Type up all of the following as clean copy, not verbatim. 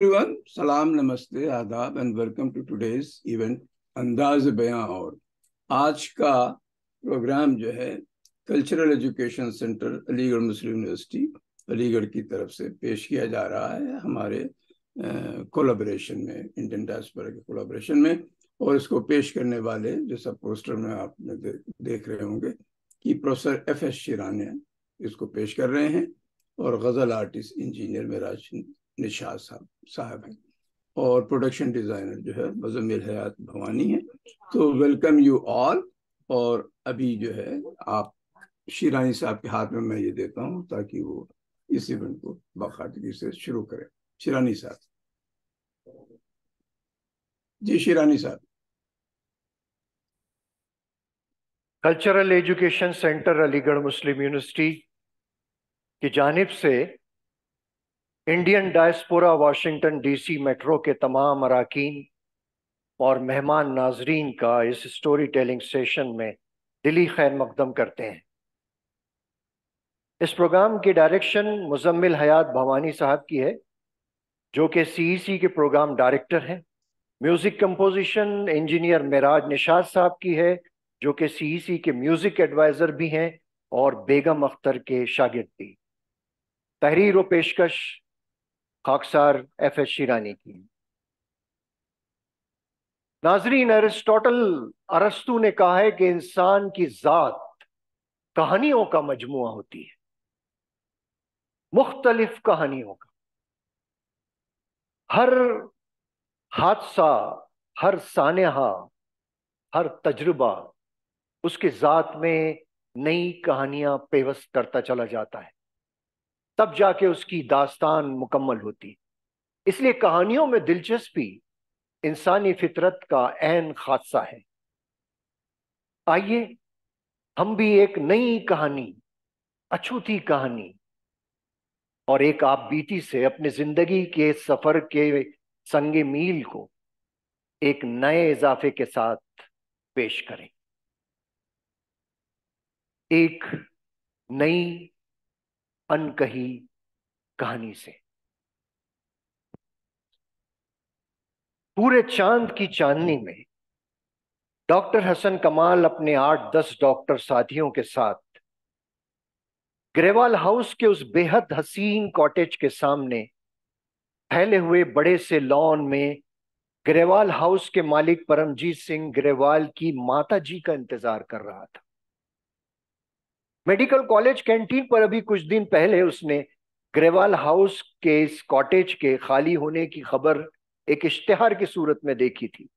Everyone, सलाम, नमस्ते, आदाब and welcome to today's event Andaz Bayan. और आज का प्रोग्राम जो है cultural education centre Aligarh Muslim University Aligarh की तरफ से पेश किया जा रहा है हमारे कोलैबोरेशन में, इंडियन डायस्पोरा के कोलैबोरेशन में। और इसको पेश करने वाले जो सब पोस्टर में आपने देख रहे होंगे कि प्रोफेसर एफ.एस. शिरानी इसको पेश कर रहे हैं और गज़ल आर्टिस्ट इंजीनियर मेराज निशात साहब हैं और प्रोडक्शन डिजाइनर जो है मुजम्मिल हयात भवानी है। तो वेलकम यू ऑल। और अभी जो है आप शिरानी साहब के हाथ में मैं ये देता हूँ ताकि वो इस इवेंट को बाकायदगी से शुरू करें। शिरानी साहब। जी शिरानी साहब। Cultural education centre Aligarh Muslim university की जानिब से Indian diaspora Washington DC metro के तमाम अरकान और मेहमान नाजरीन का इस स्टोरी टेलिंग सेशन में दिली खैर मकदम करते हैं। इस प्रोग्राम की डायरेक्शन मुजम्मिल हयात भवानी साहब की है, जो कि सीईसी के प्रोग्राम डायरेक्टर हैं। Music composition engineer Meraj Nishat साहब की है, जो कि सीईसी के म्यूजिक एडवाइजर भी हैं और बेगम अख्तर के शागिर्द भी। तहरीर व पेशकश खाकसार एफ.एस. शिरानी की। नाजरीन, अरस्तु ने कहा है कि इंसान की जात कहानियों का मजमुआ होती है, मुख्तलिफ कहानियों का। हर हादसा, हर सानेहा, हर तजुर्बा उसकी जात में नई कहानियां पेवस्त करता चला जाता है, तब जाके उसकी दास्तान मुकम्मल होती है। इसलिए कहानियों में दिलचस्पी इंसानी फितरत का ऐन खासा है। आइए हम भी एक नई कहानी, अछूती कहानी और एक आप बीती से अपने जिंदगी के सफर के संगे मील को एक नए इजाफे के साथ पेश करें, एक नई अनकही कहानी से। पूरे चांद की चांदनी में डॉक्टर हसन कमाल अपने 8-10 डॉक्टर साथियों के साथ ग्रेवाल हाउस के उस बेहद हसीन कॉटेज के सामने फैले हुए बड़े से लॉन में ग्रेवाल हाउस के मालिक परमजीत सिंह ग्रेवाल की माता जी का इंतजार कर रहा था। मेडिकल कॉलेज कैंटीन पर अभी कुछ दिन पहले उसने ग्रेवाल हाउस के इस कॉटेज के खाली होने की खबर एक इश्तिहार की सूरत में देखी थी,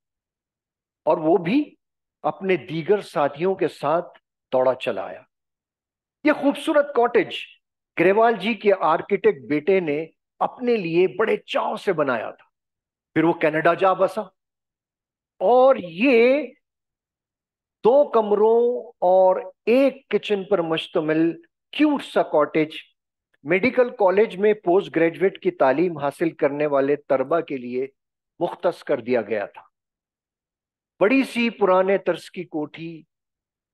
और वो भी अपने दीगर साथियों के साथ दौड़ा चला आया। यह खूबसूरत कॉटेज ग्रेवाल जी के आर्किटेक्ट बेटे ने अपने लिए बड़े चाव से बनाया था। फिर वो कनाडा जा बसा और ये 2 कमरों और एक किचन पर मुश्तमिल क्यूट सा कॉटेज मेडिकल कॉलेज में पोस्ट ग्रेजुएट की तालीम हासिल करने वाले तलबा के लिए मुख्तस कर दिया गया था। बड़ी सी पुराने तर्ज की कोठी,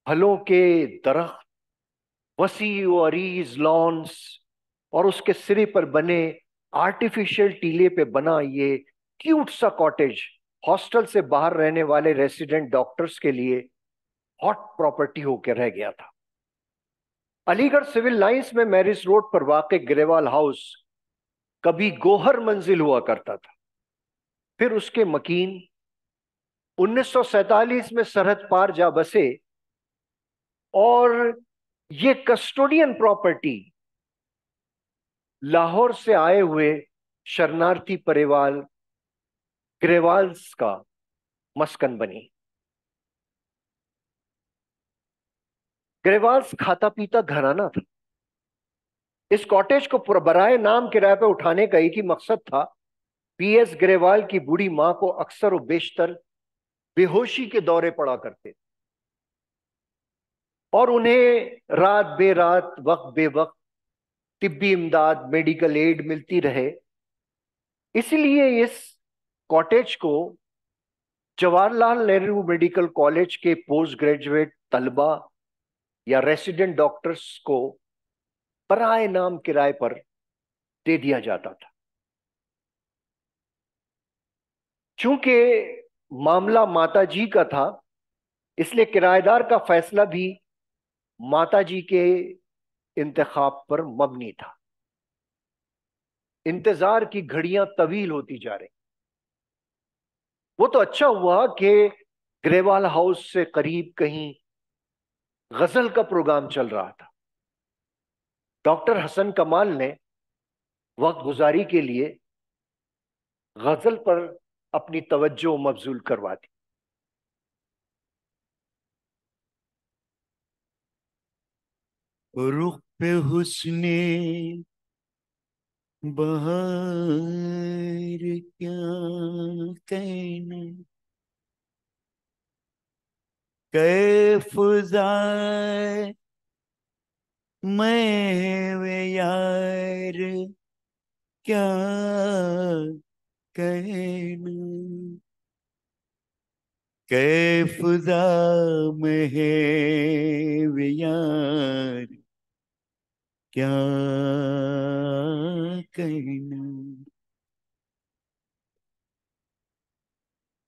फलों के दरख्त, वसी व अरीज लॉन्स और उसके सिरे पर बने आर्टिफिशियल टीले पे बना ये क्यूट सा कॉटेज हॉस्टल से बाहर रहने वाले रेसिडेंट डॉक्टर्स के लिए हॉट प्रॉपर्टी होकर रह गया था। अलीगढ़ सिविल लाइंस में मैरिज रोड पर वाक़ ग्रेवाल हाउस कभी गोहर मंजिल हुआ करता था। फिर उसके मकीन 1947 में सरहद पार जा बसे और ये कस्टोडियन प्रॉपर्टी लाहौर से आए हुए शरणार्थी परिवार ग्रेवाल्स का मस्कन बनी। ग्रेवाल्स खाता पीता घराना था। इस कॉटेज को बराए नाम किराए पर उठाने का एक ही मकसद था, पीएस ग्रेवाल की बूढ़ी मां को अक्सर और बेशतर बेहोशी के दौरे पड़ा करते और उन्हें रात बेरात, वक्त बेवक्त तिब्बी इमदाद, मेडिकल एड मिलती रहे। इसलिए इस कॉटेज को जवाहरलाल नेहरू मेडिकल कॉलेज के पोस्ट ग्रेजुएट तलबा या रेसिडेंट डॉक्टर्स को बराए नाम किराए पर दे दिया जाता था। चूंकि मामला माताजी का था, इसलिए किराएदार का फैसला भी माताजी के इंतखाब पर मबनी था। इंतजार की घड़ियां तवील होती जा रही। वो तो अच्छा हुआ कि ग्रेवाल हाउस से करीब कहीं गजल का प्रोग्राम चल रहा था। डॉक्टर हसन कमाल ने वक्त गुजारी के लिए गजल पर अपनी तवज्जो मबजूल करवा दी। रुख पे हुस्ने बहार क्या कहना, कैफ जाए मैं वे यार क्या कहना, कैफ में है वे यार क्या कहना,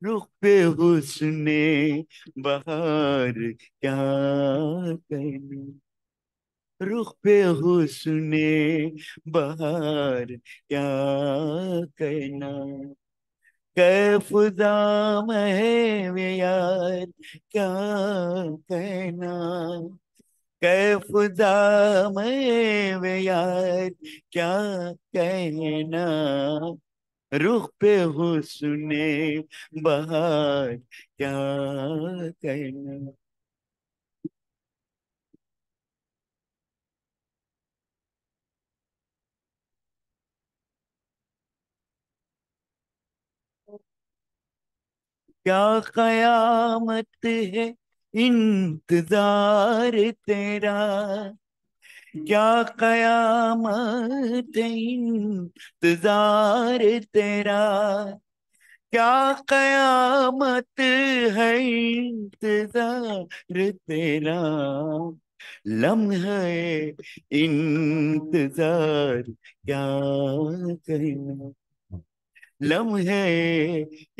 रुख पे हुस्ने बहार क्या कहना, रुख पे हुस्ने बहार क्या कहना, कैफ दाम है वे यार क्या कहना, कैफ दाम है वे यार क्या कहना, रुख पे हुस्ने बहार क्या कहना। क्या कयामत है इंतजार तेरा, क्या कयामत है इंतजार तेरा, क्या कयामत है इंतजार तेरा, लम्हे इंतजार क्या कहना, लम्हे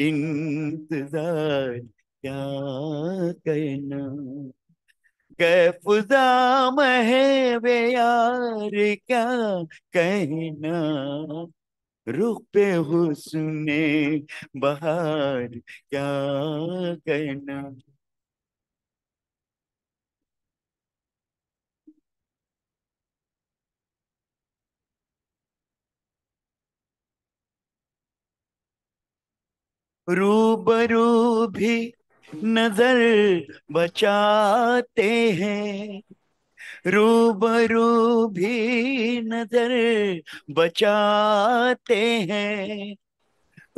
इंतजार क्या कहना, कैफुजा है वे यार क्या कहना, रुख पे हुस्ने बहार क्या कहना। रूबरू भी नजर बचाते हैं, रूबरू भी नजर बचाते हैं,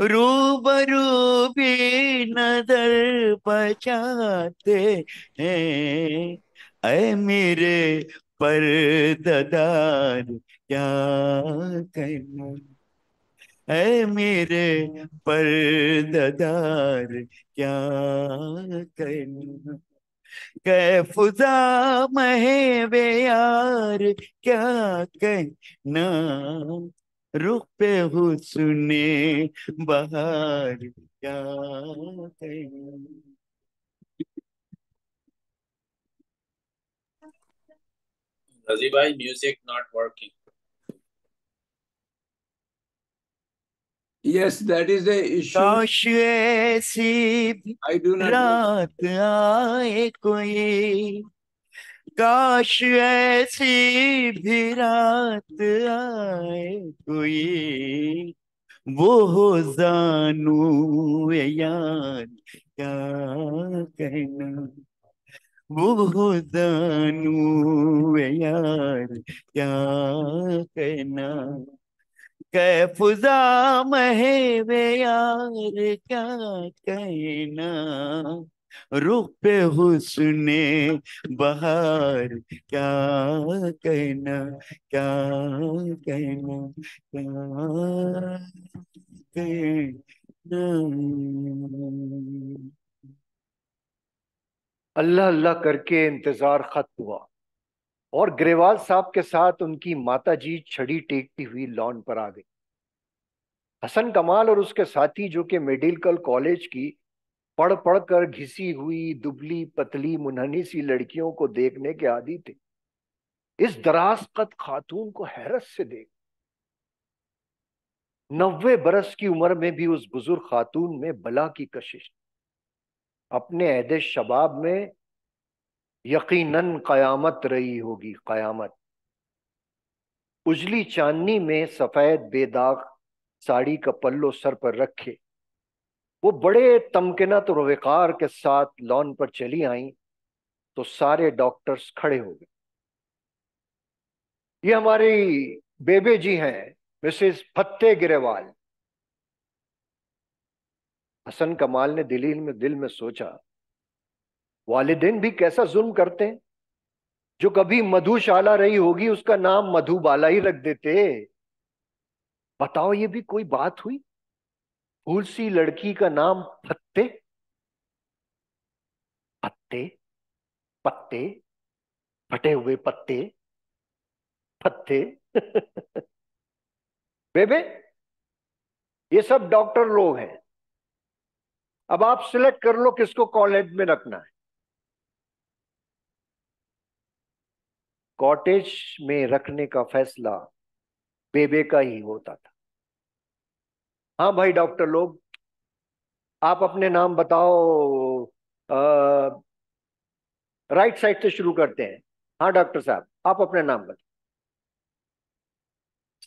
रूबरू भी नजर बचाते हैं, ऐ मेरे पर्ददार क्या कहना, ऐ मेरे पर्ददार क्या कहना, कैफुजा महे वे यार क्या कहना, रुख पे हुस्ने बहार क्या कहना। Razi bhai, music not working. Yes, that is the issue. काश ऐसी भी I do not. रात आए कोई, काश ऐसी भी रात आए कोई, वो हो जानू ये यार क्या कहना, वो हो जानू ये यार क्या कहना, कैफुजा महे वे यार क्या कहना, रुख पे हुस्ने बहार क्या कहना, क्या कहना, क्या कहना। अल्लाह अल्लाह करके इंतजार खत्म हुआ और ग्रेवाल साहब के साथ उनकी माताजी छड़ी टेकती हुई लॉन पर आ गई। हसन कमाल और उसके साथी, जो कि मेडिकल कॉलेज की पढ़ पढ़ कर घिसी हुई दुबली पतली मुनहनी सी लड़कियों को देखने के आदी थे, इस दराज कद खातून को हैरत से देख 90 बरस की उम्र में भी उस बुजुर्ग खातून में बला की कशिश। अपने अहद शबाब में यकीनन कयामत रही होगी, कयामत। उजली चांदनी में सफेद बेदाग साड़ी का पल्लो सर पर रखे वो बड़े तमकिनत और वक़ार के साथ लॉन पर चली आईं तो सारे डॉक्टर्स खड़े हो गए। ये हमारी बेबे जी हैं, मिसेस फत्ते गिरेवाल। हसन कमाल ने दिल में सोचा, वालिदैन भी कैसा जुल्म करते हैं। जो कभी मधुशाला रही होगी उसका नाम मधुबाला ही रख देते। बताओ, ये भी कोई बात हुई? फूल सी लड़की का नाम फत्ते। पत्ते, पत्ते, फटे हुए पत्ते, पत्ते। बेबे, ये सब डॉक्टर लोग हैं। अब आप सिलेक्ट कर लो किसको कॉलेज में रखना है। कॉटेज में रखने का फैसला बेबे का ही होता था। हाँ भाई डॉक्टर लोग, आप अपने नाम बताओ। राइट साइड से शुरू करते हैं। हाँ डॉक्टर साहब, आप अपने नाम बताओ।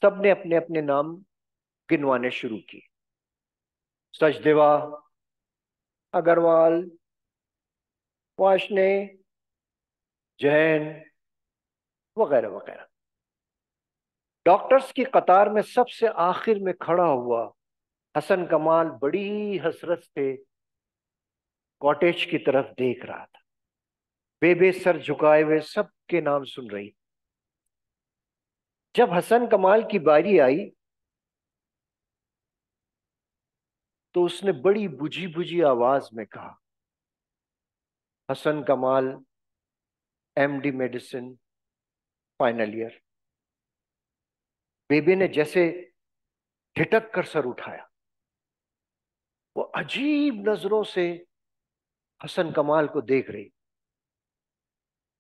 सबने अपने अपने नाम गिनवाने शुरू किए। सचदेवा, अग्रवाल, वाशने, जैन, वगैरह वगैरह। डॉक्टर्स की कतार में सबसे आखिर में खड़ा हुआ हसन कमाल बड़ी हसरत से कॉटेज की तरफ देख रहा था। बेबे सर झुकाए हुए सबके नाम सुन रही। जब हसन कमाल की बारी आई तो उसने बड़ी बुझी बुझी आवाज में कहा, हसन कमाल, एमडी मेडिसिन, फाइनल ईयर। बेबे ने जैसे ठिठक कर सर उठाया। वो अजीब नजरों से हसन कमाल को देख रही।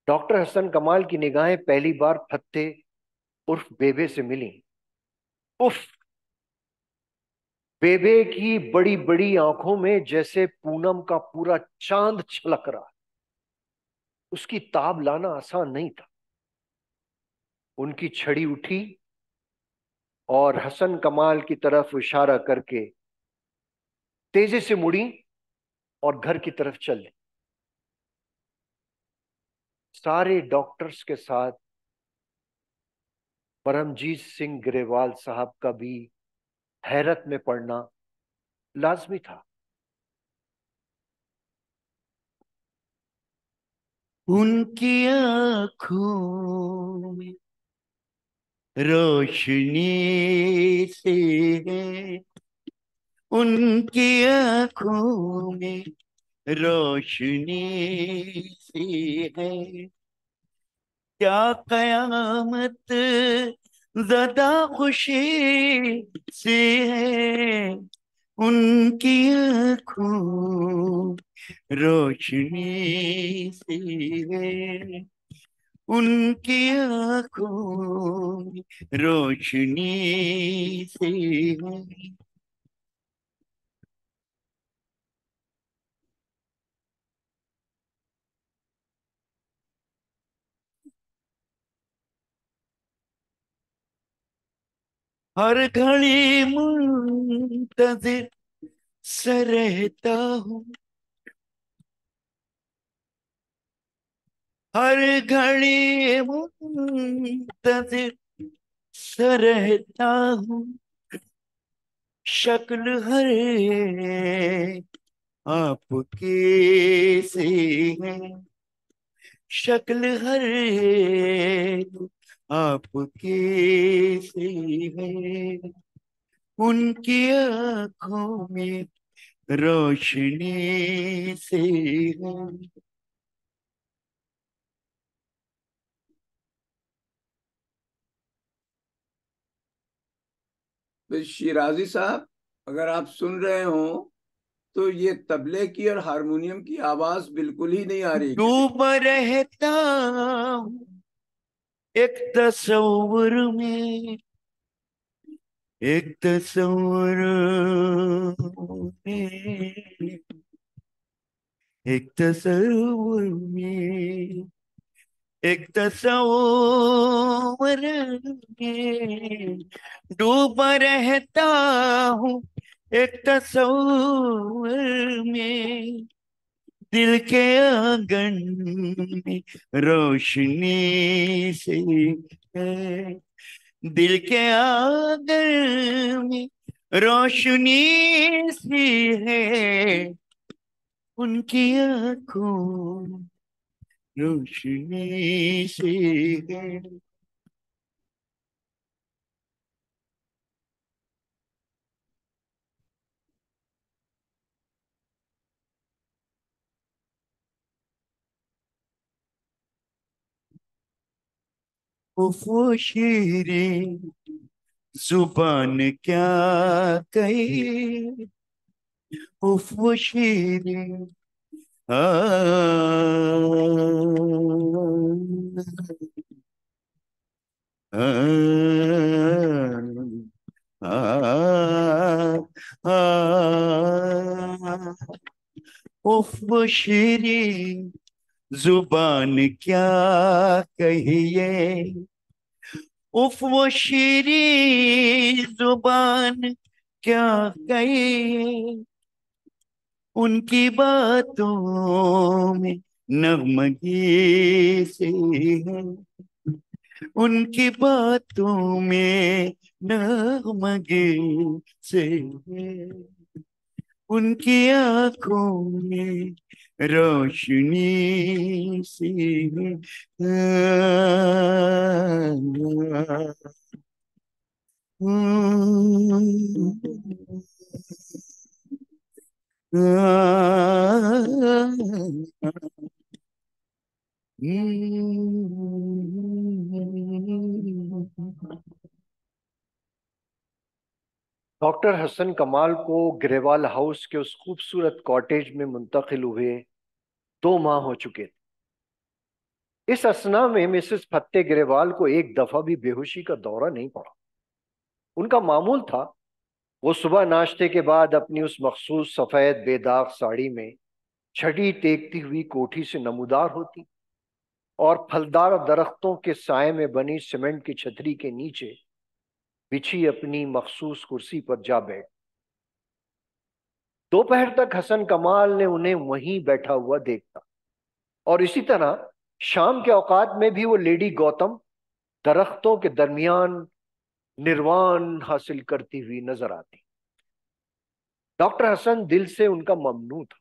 डॉक्टर हसन कमाल की निगाहें पहली बार फत्ते उर्फ बेबे से मिली। उफ! बेबे की बड़ी बड़ी आंखों में जैसे पूनम का पूरा चांद छलक रहा। उसकी ताब लाना आसान नहीं था। उनकी छड़ी उठी और हसन कमाल की तरफ इशारा करके तेजी से मुड़ी और घर की तरफ चल दी। सारे डॉक्टर्स के साथ परमजीत सिंह ग्रेवाल साहब का भी हैरत में पड़ना लाजमी था। उनकी आंखों में रोशनी से है, उनकी आंखों में रोशनी से है, क्या कयामत ज़दा खुशी से है, उनकी आंखों रोशनी से है, उनकी आंखों रोशनी से है। हर घड़ी मुंतजिर सा रहता हूँ, हर घड़ी मुंतजिर सा रहता हूँ, शक्ल हर आपके से है, शक्ल हर आपके से है, उनकी आंखों में रोशनी से है। तो शिराजी साहब, अगर आप सुन रहे हो तो ये तबले की और हारमोनियम की आवाज बिल्कुल ही नहीं आ रही। डूब रहता हूँ एक तस्वीर में, एक तस्वीर में, एक तस्वीर में, एक तस्वीर में डूबा रहता हूँ, एक तस्वीर में, दिल के आंगन में रोशनी से है, दिल के आंगन में रोशनी सी है, उनकी आंखों रोशनी से है। वो शेरे जुबान क्या कहे, वो शेरे आ, आ, आ, आ, उफ वो शेरे जुबान क्या कहिए, उफ वो शीरी जुबान क्या कहिए, उनकी बातों में नगमगी सी है, उनकी बातों में नगमगी से है, उनकी आंखों में रोशनी सी है। डॉक्टर हसन कमाल को ग्रेवाल हाउस के उस खूबसूरत कॉटेज में मुंतकिल हुए 2 माह हो चुके थे। इस असना में मिसेस फत्ते ग्रेवाल को एक दफा भी बेहोशी का दौरा नहीं पड़ा। उनका मामूल था, वो सुबह नाश्ते के बाद अपनी उस मखसूस सफेद बेदाग साड़ी में छड़ी टेकती हुई कोठी से नमूदार होती और फलदार दरख्तों के साय में बनी सीमेंट की छतरी के नीचे बिछी अपनी मखसूस कुर्सी पर जा बैठ। दोपहर तक हसन कमाल ने उन्हें वहीं बैठा हुआ देखा और इसी तरह शाम के औकात में भी वो लेडी गौतम दरख्तों के दरमियान निर्वाण हासिल करती हुई नजर आती। डॉक्टर हसन दिल से उनका ममनू था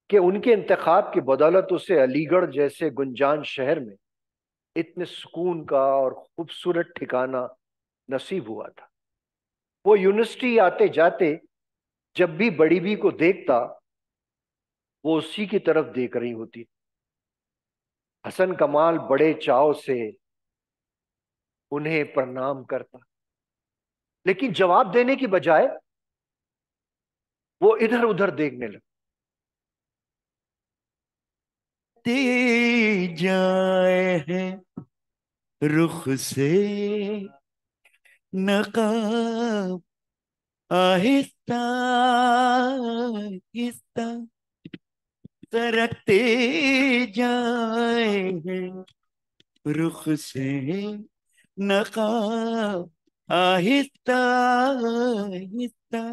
कि उनके इंतखाब की बदौलत उसे अलीगढ़ जैसे गुंजान शहर में इतने सुकून का और खूबसूरत ठिकाना नसीब हुआ था। वो यूनिवर्सिटी आते जाते जब भी बड़ी बी को देखता, वो उसी की तरफ देख रही होती। हसन कमाल बड़े चाव से उन्हें प्रणाम करता, लेकिन जवाब देने की बजाय वो इधर उधर देखने लगा। ते जाए हैं रुख से नकाब, आहिस्ता आहिस्ता सरकते जाए हैं रुख से नकाब, आहिस्ता आहिस्ता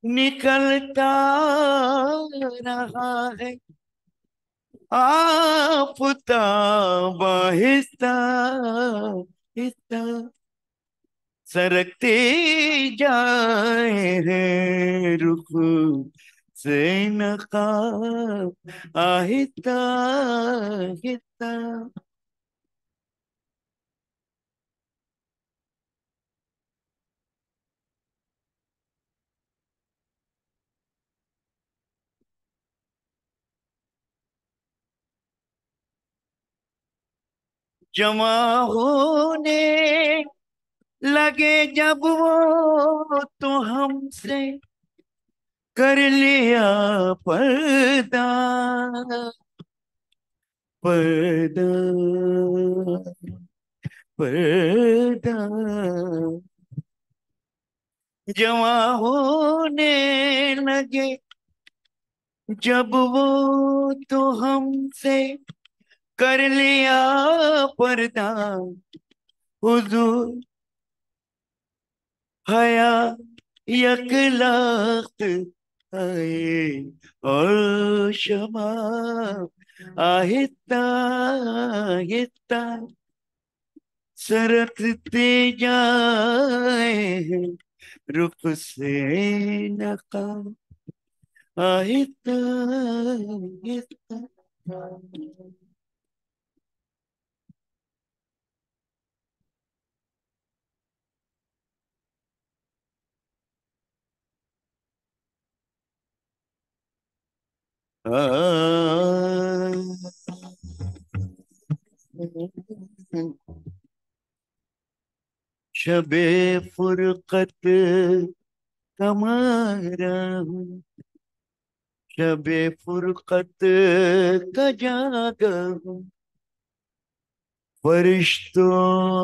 निकलता रहा है आफताब, आहिस्ता आहिस्ता सरकते जाए हैं रुख से नकाब, आहिस्ता आहिस्ता। जमा होने लगे जब वो तो हमसे कर लिया पर्दा, पर्दा, पर्दा। जवा होने लगे जब वो तो हमसे कर लिया पर्दा, हुजूर हया यकलाख्त आए और शमा आहिस्ता आहिस्ता सरकते जाए रुख से नकाब आहिस्ता आहिस्ता। शबे फुरकत कमारा हूँ, शबे फुरकत का जागा हूँ। फरिश्तों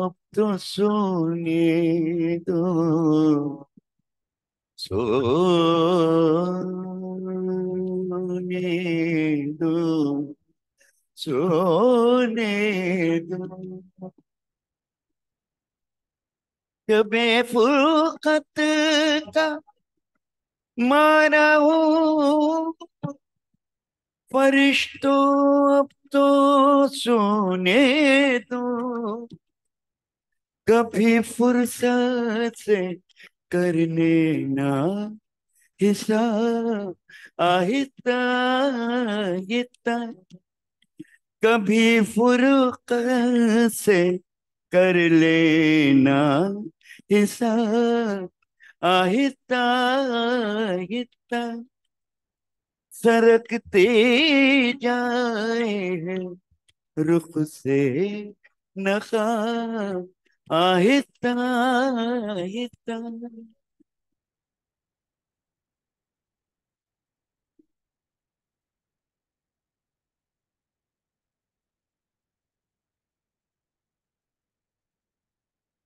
अब तो सोने दो, सोने दो, सोने दो। शबे फुरकत का मारा हूँ, फरिश्तों अब तो सोने दो। कभी फुर्सत से करने ना हिसाब आहिस्ता आहिस्ता। कभी फुर्सत से कर लेना हिसाब आहिस्ता आहिस्ता। सरकते जाए रुख से नखाब आहिस्ता आहिस्ता।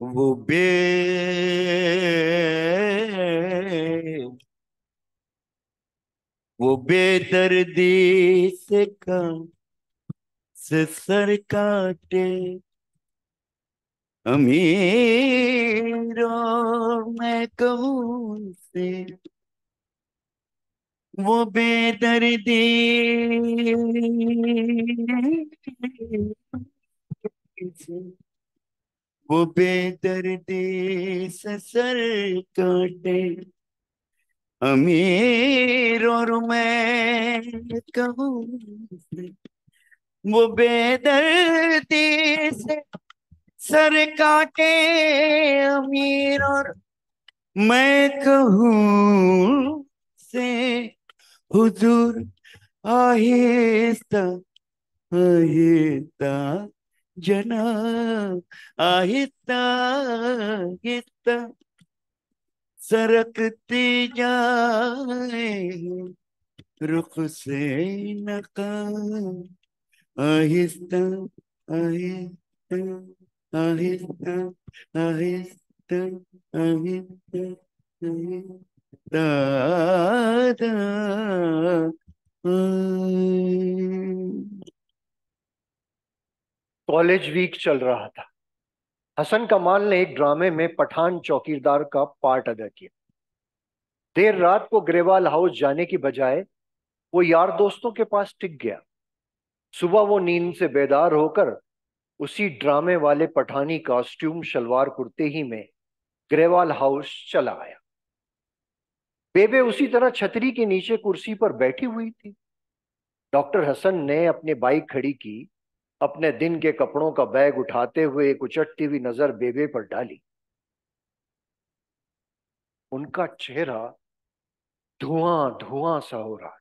वो वो बेदर्दी से काम से सर काटे, अमीरों मैं कहूँ से वो बेदर्दी से, वो बेदर्दी से सर काटे। अमीर और मैं कहूँ से वो बेदर्दी से सर काटे। अमीर और मैं कहूँ से हुजूर आहिस्ता आहिस्ता जनाब आहिस्ता आहिस्ता सरकती जाए रुख से नकाब आहिस्ता आहिस्ता आहिस्ता आहिस्ता आहिस्ता आहिस्ता। कॉलेज वीक चल रहा था। हसन कमाल ने एक ड्रामे में पठान चौकीदार का पार्ट अदा किया। देर रात को ग्रेवाल हाउस जाने की बजाय वो यार दोस्तों के पास टिक गया। सुबह वो नींद से बेदार होकर उसी ड्रामे वाले पठानी कॉस्ट्यूम शलवार कुर्ते ही में ग्रेवाल हाउस चला आया। बेबे उसी तरह छतरी के नीचे कुर्सी पर बैठी हुई थी। डॉक्टर हसन ने अपनी बाइक खड़ी की, अपने दिन के कपड़ों का बैग उठाते हुए एक उचटती हुई नजर बेबे पर डाली। उनका चेहरा धुआं धुआं सा हो रहा था।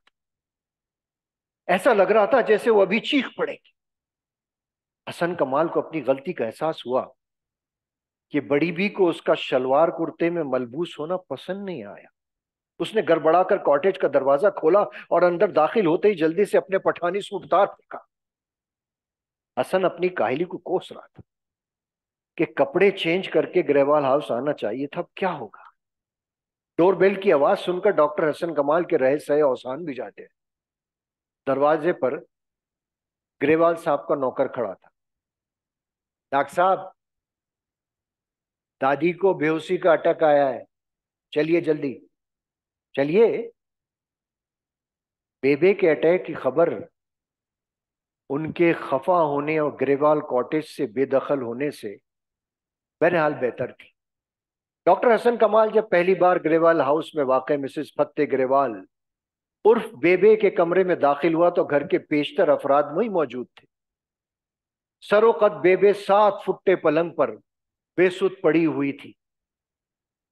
ऐसा लग रहा था जैसे वो अभी चीख पड़ेगी। हसन कमाल को अपनी गलती का एहसास हुआ कि बड़ी बी को उसका शलवार कुर्ते में मलबूस होना पसंद नहीं आया। उसने गड़बड़ाकर कॉटेज का दरवाजा खोला और अंदर दाखिल होते ही जल्दी से अपने पठानी सूट उतार फेंका। हसन अपनी काहिली को कोस रहा था कि कपड़े चेंज करके ग्रेवाल हाउस आना चाहिए था, अब क्या होगा। डोरबेल की आवाज सुनकर डॉक्टर हसन कमाल के रहे सहे औसान भी जाते। दरवाजे पर ग्रेवाल साहब का नौकर खड़ा था। डॉक्टर साहब, दादी को बेहोशी का अटैक आया है, चलिए जल्दी चलिए। बेबे के अटैक की खबर उनके खफा होने और ग्रेवाल कॉटेज से बेदखल होने से बहरहाल बेहतर थी। डॉक्टर हसन कमाल जब पहली बार ग्रेवाल हाउस में वाक़ई मिसेस फत्ते ग्रेवाल उर्फ बेबे के कमरे में दाखिल हुआ तो घर के पेशतर अफराद वहीं मौजूद थे। सरोकत बेबे 7 फुट्टे पलंग पर बेसुध पड़ी हुई थी।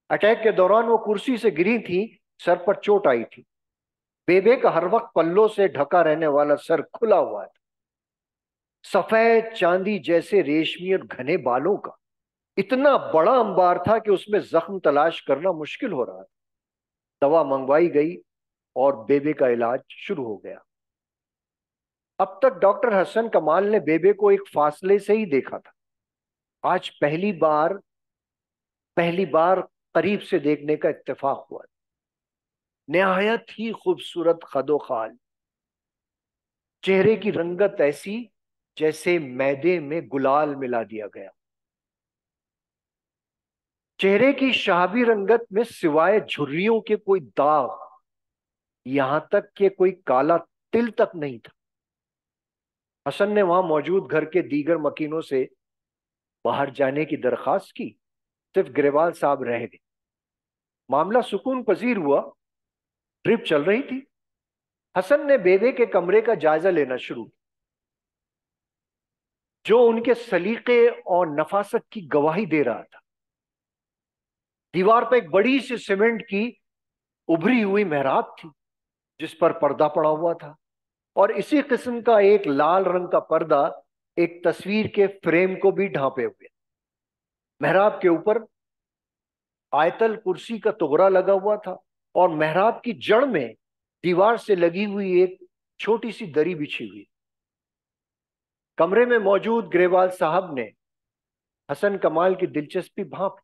अटैक के दौरान वो कुर्सी से गिरी थी, सर पर चोट आई थी। बेबे का हर वक्त पल्लों से ढका रहने वाला सर खुला हुआ था। सफेद चांदी जैसे रेशमी और घने बालों का इतना बड़ा अंबार था कि उसमें जख्म तलाश करना मुश्किल हो रहा था। दवा मंगवाई गई और बेबे का इलाज शुरू हो गया। अब तक डॉक्टर हसन कमाल ने बेबे को एक फासले से ही देखा था। आज पहली बार करीब से देखने का इत्तेफाक हुआ। निहायत ही खूबसूरत खदो खाल, चेहरे की रंगत ऐसी जैसे मैदे में गुलाल मिला दिया गया। चेहरे की शहाबी रंगत में सिवाय झुर्रियों के कोई दाग, यहां तक कि कोई काला तिल तक नहीं था। हसन ने वहां मौजूद घर के दीगर मकीनों से बाहर जाने की दरखास्त की। सिर्फ ग्रेवाल साहब रह गए। मामला सुकून पजीर हुआ। ड्रिप चल रही थी। हसन ने बेबे के कमरे का जायजा लेना शुरू किया, जो उनके सलीके और नफासत की गवाही दे रहा था। दीवार पर एक बड़ी सी सीमेंट की उभरी हुई मेहराब थी जिस पर पर्दा पड़ा हुआ था, और इसी किस्म का एक लाल रंग का पर्दा एक तस्वीर के फ्रेम को भी ढांपे हुए। मेहराब के ऊपर आयतल कुर्सी का तोगरा लगा हुआ था और मेहराब की जड़ में दीवार से लगी हुई एक छोटी सी दरी बिछी हुई। कमरे में मौजूद ग्रेवाल साहब ने हसन कमाल की दिलचस्पी भांप।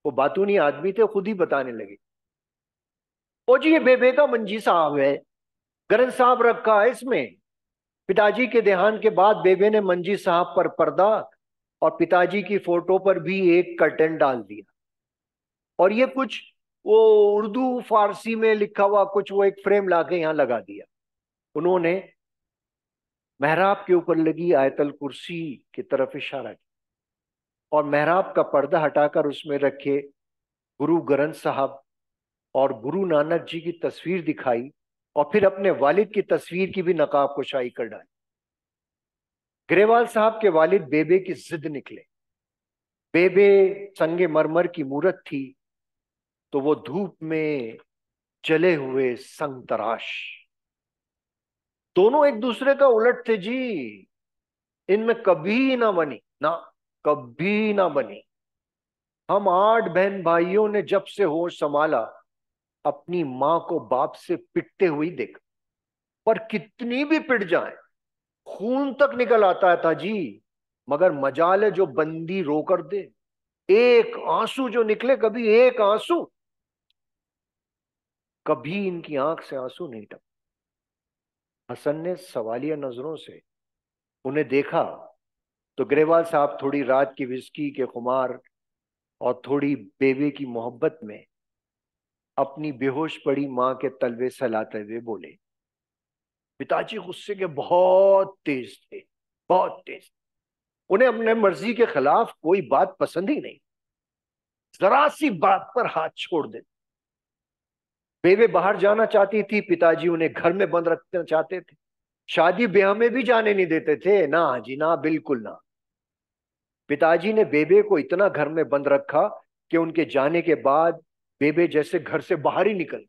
वो बातूनी आदमी थे, खुद ही बताने लगे, ओ जी ये बेबे का मंजी साहब है, गरज साहब रखा है इसमें। पिताजी के देहांत के बाद बेबे ने मंजी साहब पर पर्दा और पिताजी की फोटो पर भी एक कर्टन डाल दिया, और ये कुछ वो उर्दू फारसी में लिखा हुआ कुछ वो एक फ्रेम लाके यहां लगा दिया। उन्होंने मेहराब के ऊपर लगी आयतल कुर्सी की तरफ इशारा किया और मेहराब का पर्दा हटाकर उसमें रखे गुरु ग्रंथ साहब और गुरु नानक जी की तस्वीर दिखाई और फिर अपने वालिद की तस्वीर की भी नकाब कुशाई कर डाली। ग्रेवाल साहब के वालिद बेबे की जिद निकले। बेबे संगे मरमर की मूरत थी तो वो धूप में जले हुए संग तराश। दोनों एक दूसरे का उलट थे जी। इनमें कभी ना बनी, ना कभी ना बनी। हम 8 बहन भाइयों ने जब से होश संभाला अपनी मां को बाप से पिटते हुए देखा, पर कितनी भी पिट जाए खून तक निकल आता था जी, मगर मजाल है जो बंदी रो कर दे। एक आंसू जो निकले, कभी एक आंसू, कभी इनकी आंख से आंसू नहीं टपके। हसन ने सवालिया नजरों से उन्हें देखा तो ग्रेवाल साहब थोड़ी रात की विस्की के खुमार और थोड़ी बेबे की मोहब्बत में अपनी बेहोश पड़ी मां के तलवे सहलाते हुए बोले। पिताजी गुस्से के बहुत तेज थे, बहुत तेज। उन्हें अपने मर्जी के खिलाफ कोई बात पसंद ही नहीं, जरा सी बात पर हाथ छोड़ दे। बेबे बाहर जाना चाहती थी, पिताजी उन्हें घर में बंद रखना चाहते थे। शादी ब्याह में भी जाने नहीं देते थे, ना जी ना, बिल्कुल ना। पिताजी ने बेबे को इतना घर में बंद रखा कि उनके जाने के बाद बेबे जैसे घर से बाहर ही निकल।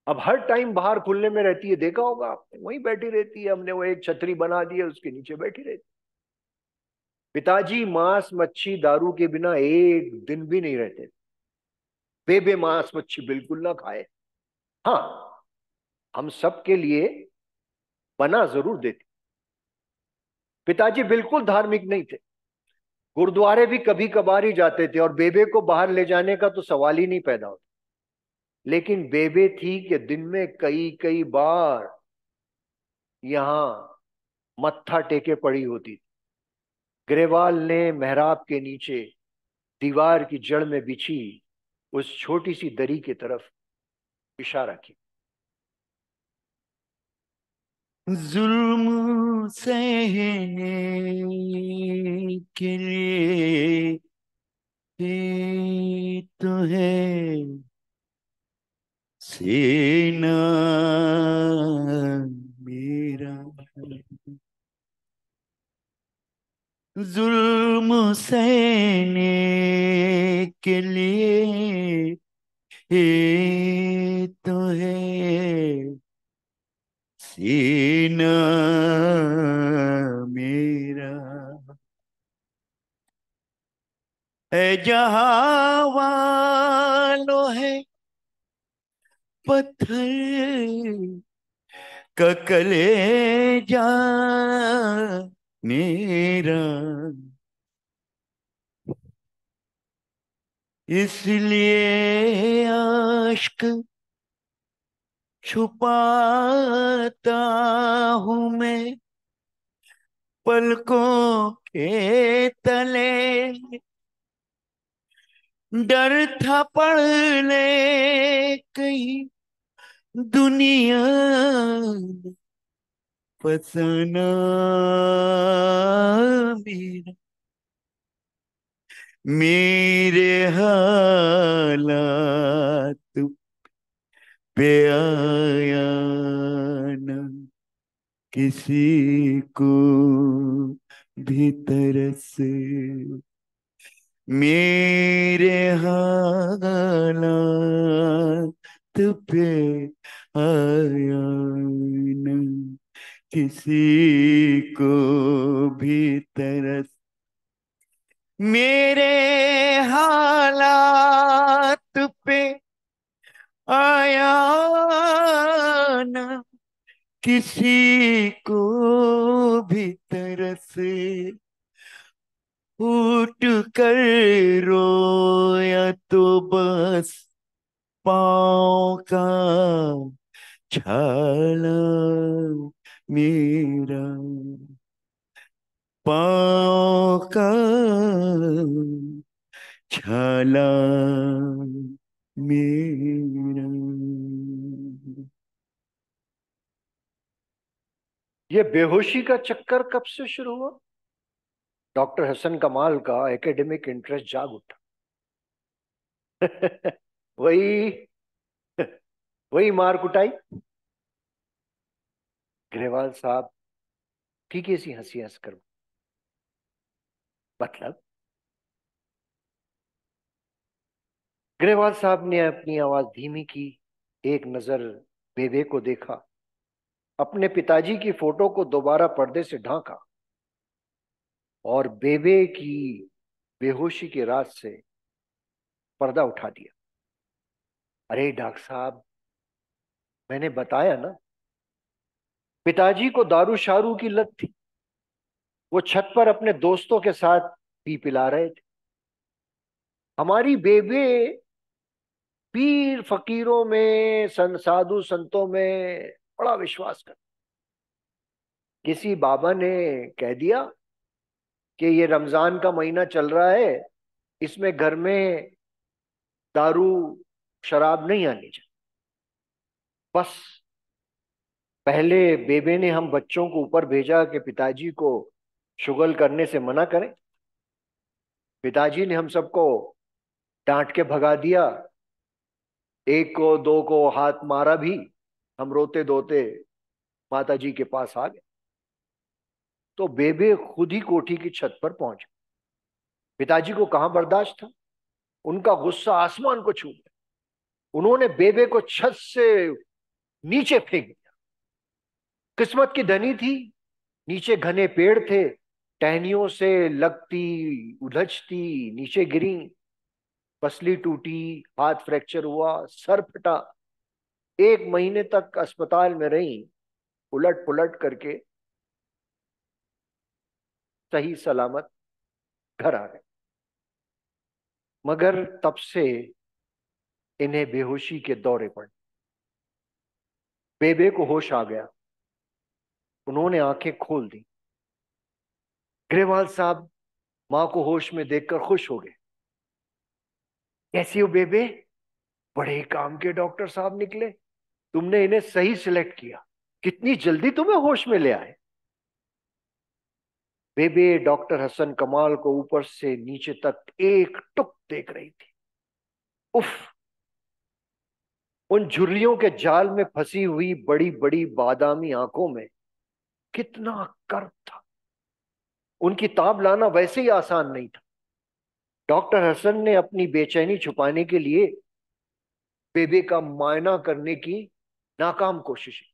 अब हर टाइम बाहर खुलने में रहती है, देखा होगा आपने, वहीं बैठी रहती है। हमने वो एक छतरी बना दी है, उसके नीचे बैठी रहती। पिताजी मांस मच्छी दारू के बिना एक दिन भी नहीं रहते। बेबे मांस मच्छी बिल्कुल ना खाए। हाँ, हम सब के लिए बना जरूर देते। पिताजी बिल्कुल धार्मिक नहीं थे, गुरुद्वारे भी कभी कभार ही जाते थे, और बेबे को बाहर ले जाने का तो सवाल ही नहीं पैदा होता। लेकिन बेबे थी कि दिन में कई कई बार यहां मत्था टेके पड़ी होती थी। ग्रेवाल ने मेहराब के नीचे दीवार की जड़ में बिछी उस छोटी सी दरी की तरफ इशारा किया। जुल्म सहने के लिए ही तो है सीना मेरा, जुल्म सहने के लिए ही तो है सीना मेरा, है जहाँ वालों है पत्थर का कलेजा मेरा, इसलिए आश्क छुपाता हूँ मैं पलकों के तले, डर था पड़ने कहीं दुनिया फसाना मेरा, मेरे हालात पे आया न किसी को भी तरस, मेरे हालात पे आया न किसी को भी तरस, मेरे हालात पे आया न किसी को भी तरस, उठ कर रोया तो बस पाँव का छाला मेरा, पाँव का छाला मेरा। ये बेहोशी का चक्कर कब से शुरू हुआ? डॉक्टर हसन कमाल का एकेडमिक इंटरेस्ट जाग उठा। वही वही मार कुटाई। ग्रेवाल साहब फीकी सी हंसी हंसकर, मतलब? ग्रेवाल साहब ने अपनी आवाज धीमी की, एक नजर बेबे को देखा, अपने पिताजी की फोटो को दोबारा पर्दे से ढांका और बेबे की बेहोशी के राज से पर्दा उठा दिया। अरे डॉक्टर साहब, मैंने बताया ना, पिताजी को दारू शारू की लत थी। वो छत पर अपने दोस्तों के साथ पी पिला रहे थे। हमारी बेबे पीर फकीरों में, साधु संतों में बड़ा विश्वास कर। किसी बाबा ने कह दिया कि ये रमजान का महीना चल रहा है, इसमें घर में दारू शराब नहीं आनी चाहिए। बस पहले बेबे ने हम बच्चों को ऊपर भेजा कि पिताजी को शुगल करने से मना करें। पिताजी ने हम सबको डांट के भगा दिया, एक को दो को हाथ मारा भी। हम रोते धोते माता जी के पास आ गए तो बेबे खुद ही कोठी की छत पर पहुंच गए। पिताजी को कहां बर्दाश्त था, उनका गुस्सा आसमान को छू गया। उन्होंने बेबे को छत से नीचे फेंक दिया। किस्मत की धनी थी, नीचे घने पेड़ थे, टहनियों से लगती, उलझती, नीचे गिरी, पसली टूटी, हाथ फ्रैक्चर हुआ, सर फटा। 1 महीने तक अस्पताल में रही, उलट पुलट करके सही सलामत घर आ गए। मगर तब से इन्हें बेहोशी के दौरे पड़े। बेबे को होश आ गया, उन्होंने आंखें खोल दी। ग्रेवाल साहब मां को होश में देखकर खुश हो गए। कैसी हो बेबे? बड़े ही काम के डॉक्टर साहब निकले, तुमने इन्हें सही सिलेक्ट किया, कितनी जल्दी तुम्हें होश में ले आए। बेबे डॉक्टर हसन कमाल को ऊपर से नीचे तक एक टुक देख रही थी। उफ, उन झुर्रियों के जाल में फंसी हुई बड़ी बड़ी बादामी आंखों में कितना कर्व था। उनकी ताब लाना वैसे ही आसान नहीं था। डॉक्टर हसन ने अपनी बेचैनी छुपाने के लिए बेबे का मुआयना करने की नाकाम कोशिश की।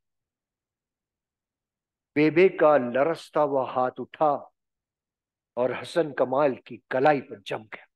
बेबे का लरसता हुआ हाथ उठा और हसन कमाल की कलाई पर जम गया।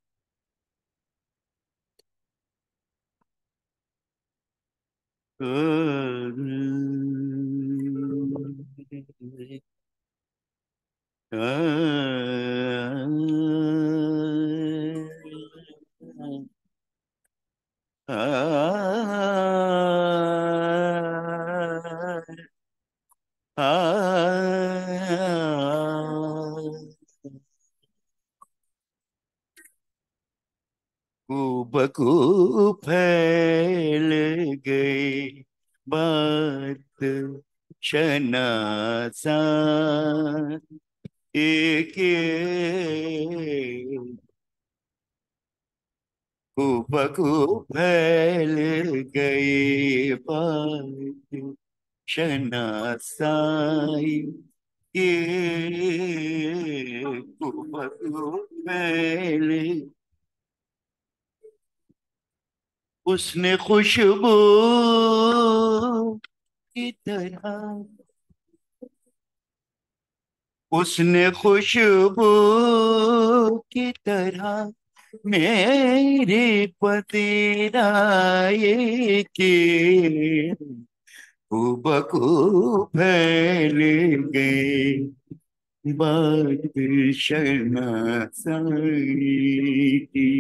बखूब फैल गई बात शनासा, एक बखूब फैल गई बात शनासाई, ये बखूब फैल। उसने खुशबू की तरह, उसने खुशबू की तरह मेरे पतिराए की बखूब फैल गई बात शर्मासाई की।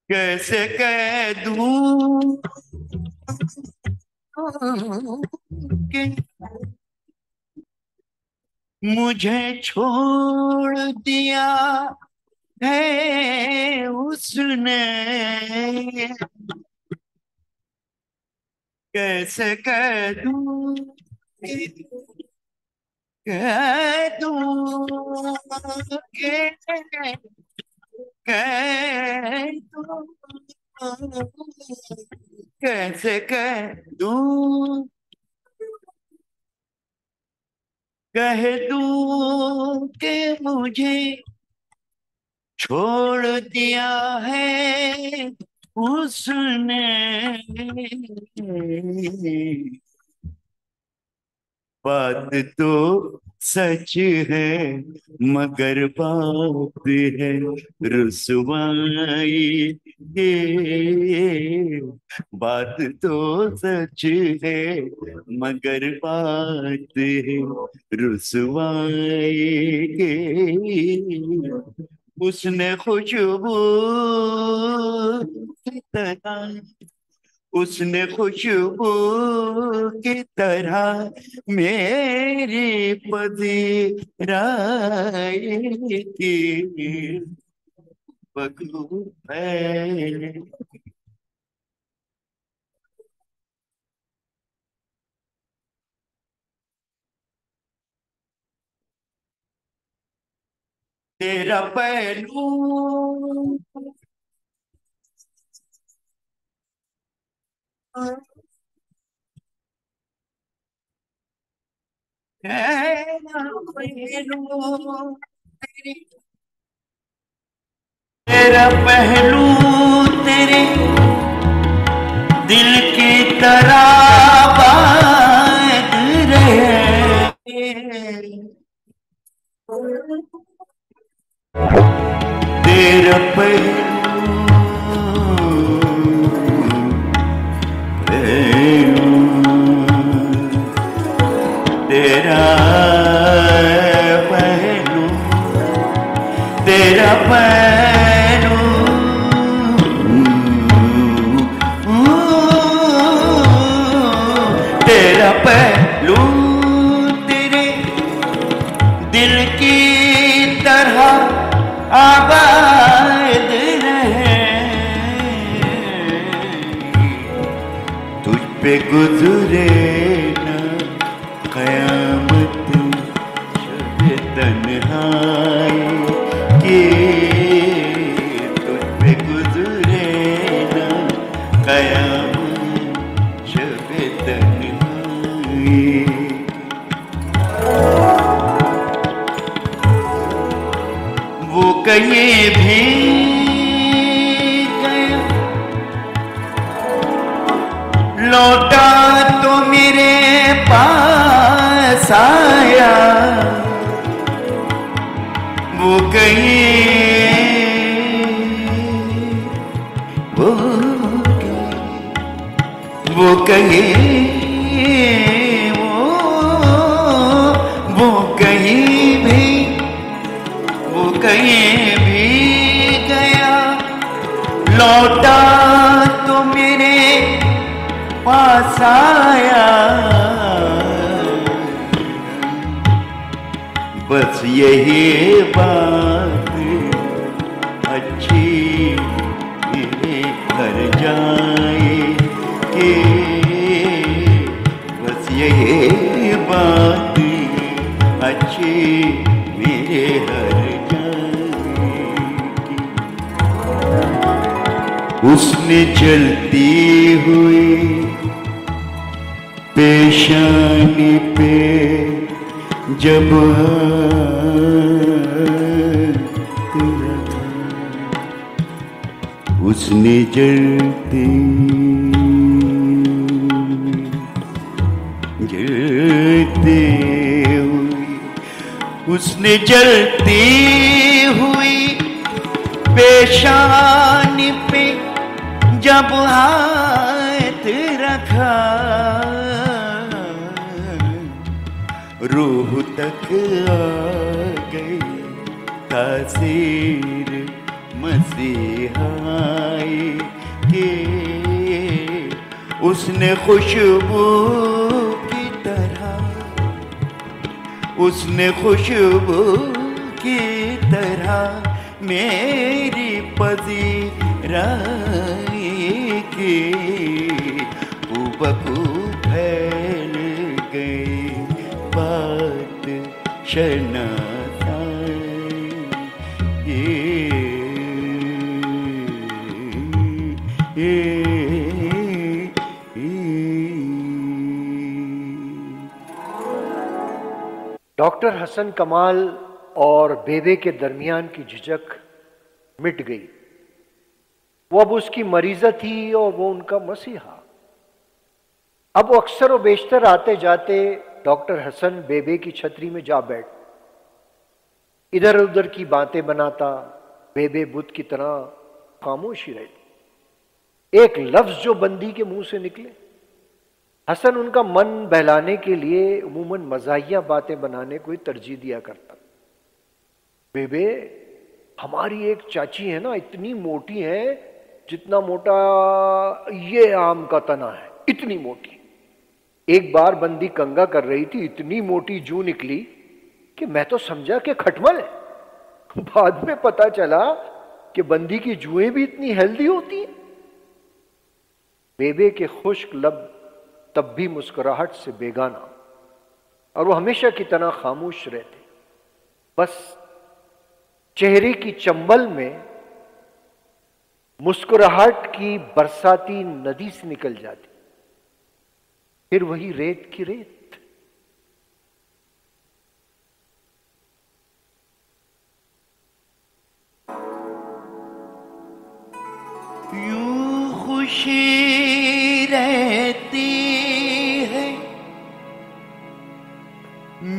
कैसे कह दूं कि मुझे छोड़ दिया है उसने, कैसे कह दूं, कह दूं कि कह दूं, कैसे कह दूं, कह दूं कि मुझे छोड़ दिया है उसने। बात तो सच है मगर बात है रुसवाई, ये बात तो सच है मगर बात है रुसवाई के। उसने खुशबू की तरह, उसने खुशबू की तरह मेरी पजीराई की बखूब फैल। तेरा पहलू तेरा पहलू तेरा पहलू तेरे दिल की तरह बात रहे, तेरा पहलू तेरा पहलू तेरा पहलू तेरा पहलू तेरे दिल की तरह आबाद रहे, तुझ पे गुजरे ना कयामत शब तन्हाई के, तुझ पे गुजरे ना कयामत शब तन्हाई। वो कहीं भी गया लौटा तो मेरे पास आया, वो कहीं वो कहीं वो कहीं भी गया लौटा तो मेरे पास आया, बस यही बात अच्छी मेरे घर जाए कि, बस यही बात अच्छी मेरे घर उसने चलती हुई पेशानी पे जब उसने जलती हुई उसने जलती हुई पेशानी पे जब हाथ रखा, रूह तक आ गई तासीर मसीहाई के, उसने खुशबू की तरह उसने खुशबू की तरह मेरी पजीराई की, बकू फैल गई बात शनासाई, डॉक्टर हसन कमाल और बेबे के दरमियान की झिझक मिट गई। वो अब उसकी मरीजा थी और वो उनका मसीहा। अब वो अक्सर व बेशतर आते जाते डॉक्टर हसन बेबे की छतरी में जा बैठ, इधर उधर की बातें बनाता। बेबे बुत की तरह खामोश ही रहती। एक लफ्ज जो बंदी के मुंह से निकले, हसन उनका मन बहलाने के लिए उमूमन मज़ाहिया बातें बनाने को ही तरजीह दिया करता। बेबे, हमारी एक चाची है ना, इतनी मोटी है जितना मोटा ये आम का तना है, इतनी मोटी। एक बार बंदी कंगा कर रही थी, इतनी मोटी जू निकली कि मैं तो समझा कि खटमल है। बाद में पता चला कि बंदी की जुएं भी इतनी हेल्दी होती हैं। बेबे के खुश्क लब तब भी मुस्कुराहट से बेगाना, और वो हमेशा की तरह खामोश रहते। बस चेहरे की चंबल में मुस्कुराहट की बरसाती नदी से निकल जाती, फिर वही रेत की रेत। रहती है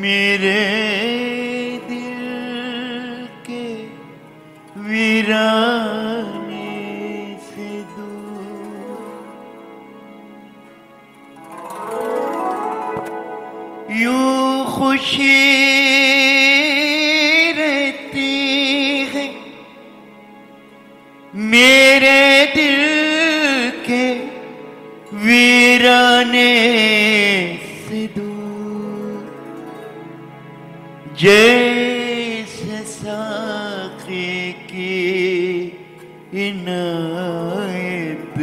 मेरे दिल के वीराने से दूर। यूं खुशी रहती है मेरे दिल के वीराने से दूर। जैसे साक़ी की इनायत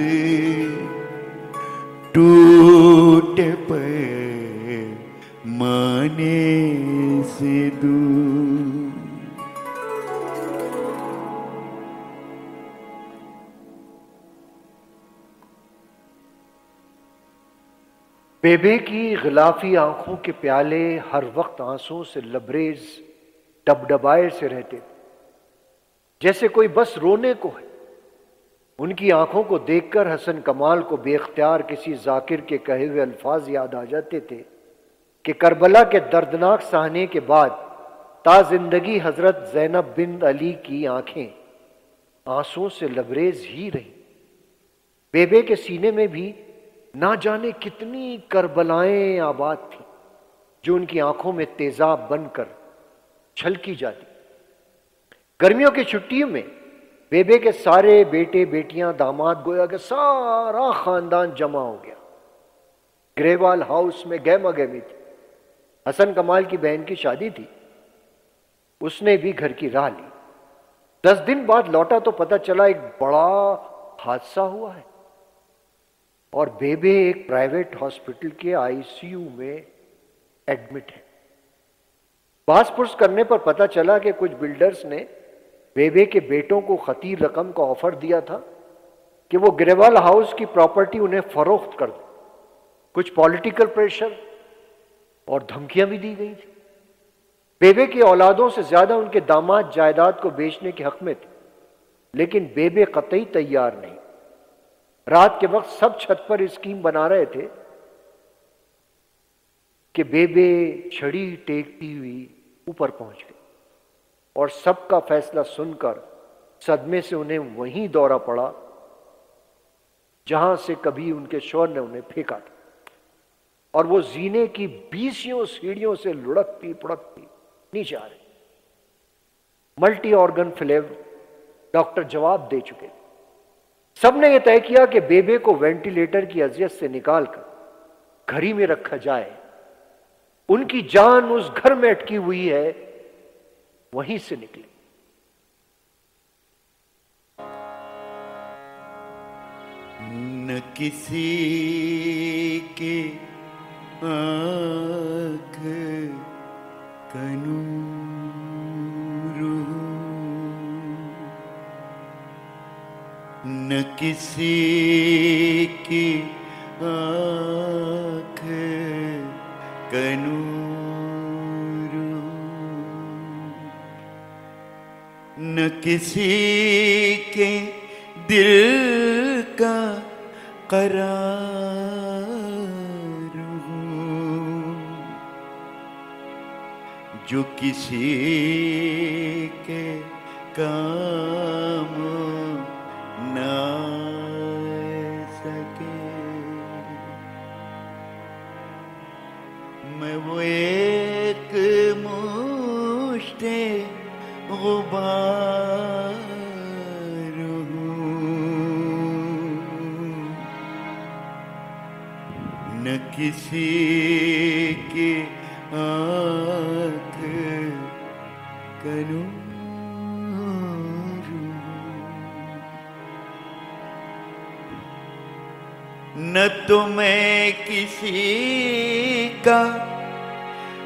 टूटे पैमाने से दूर। बेबे की गिलाफी आंखों के प्याले हर वक्त आंसुओं से लबरेज डबडबाए से रहते, जैसे कोई बस रोने को है। उनकी आंखों को देखकर हसन कमाल को बेख्तियार किसी जाकिर के कहे हुए अल्फाज याद आ जाते थे कि करबला के दर्दनाक सहने के बाद ता जिंदगी हजरत ज़ैनब बिन अली की आंखें आंसुओं से लबरेज ही रही। बेबे के सीने में भी ना जाने कितनी करबलाएं आबाद थी जो उनकी आंखों में तेजाब बनकर छलकी जाती। गर्मियों की छुट्टियों में बेबे के सारे बेटे बेटियां दामाद गोया के सारा खानदान जमा हो गया। ग्रेवाल हाउस में गहमा गहमी थी। हसन कमाल की बहन की शादी थी, उसने भी घर की राह ली। 10 दिन बाद लौटा तो पता चला एक बड़ा हादसा हुआ है और बेबे एक प्राइवेट हॉस्पिटल के आईसीयू में एडमिट है। बास-पुर्स करने पर पता चला कि कुछ बिल्डर्स ने बेबे के बेटों को खतीर रकम का ऑफर दिया था कि वो ग्रेवाल हाउस की प्रॉपर्टी उन्हें फरोख्त कर दे। कुछ पॉलिटिकल प्रेशर और धमकियां भी दी गई थी। बेबे की औलादों से ज्यादा उनके दामाद जायदाद को बेचने के हक में थे, लेकिन बेबे कतई तैयार नहीं। रात के वक्त सब छत पर स्कीम बना रहे थे कि बेबे छड़ी टेकती हुई ऊपर पहुंच गई और सबका फैसला सुनकर सदमे से उन्हें वहीं दौरा पड़ा जहां से कभी उनके शौहर ने उन्हें फेंका था, और वो जीने की 20 सीढ़ियों से लुढ़कती पुढ़कती नीचे आ रही। मल्टी ऑर्गन फेलियर डॉक्टर जवाब दे चुके। सबने यह तय किया कि बेबे को वेंटिलेटर की अजियत से निकालकर घर ही में रखा जाए। उनकी जान उस घर में अटकी हुई है, वहीं से निकली। न किसी के आँख का नूर, न किसी की आँख का नूर, न किसी के दिल का करार हूँ, जो किसी के काम ना सके। मैं वो एक मुश्ते गुबार हूँ, न किसी की आँख का नूर, न तो मैं किसी का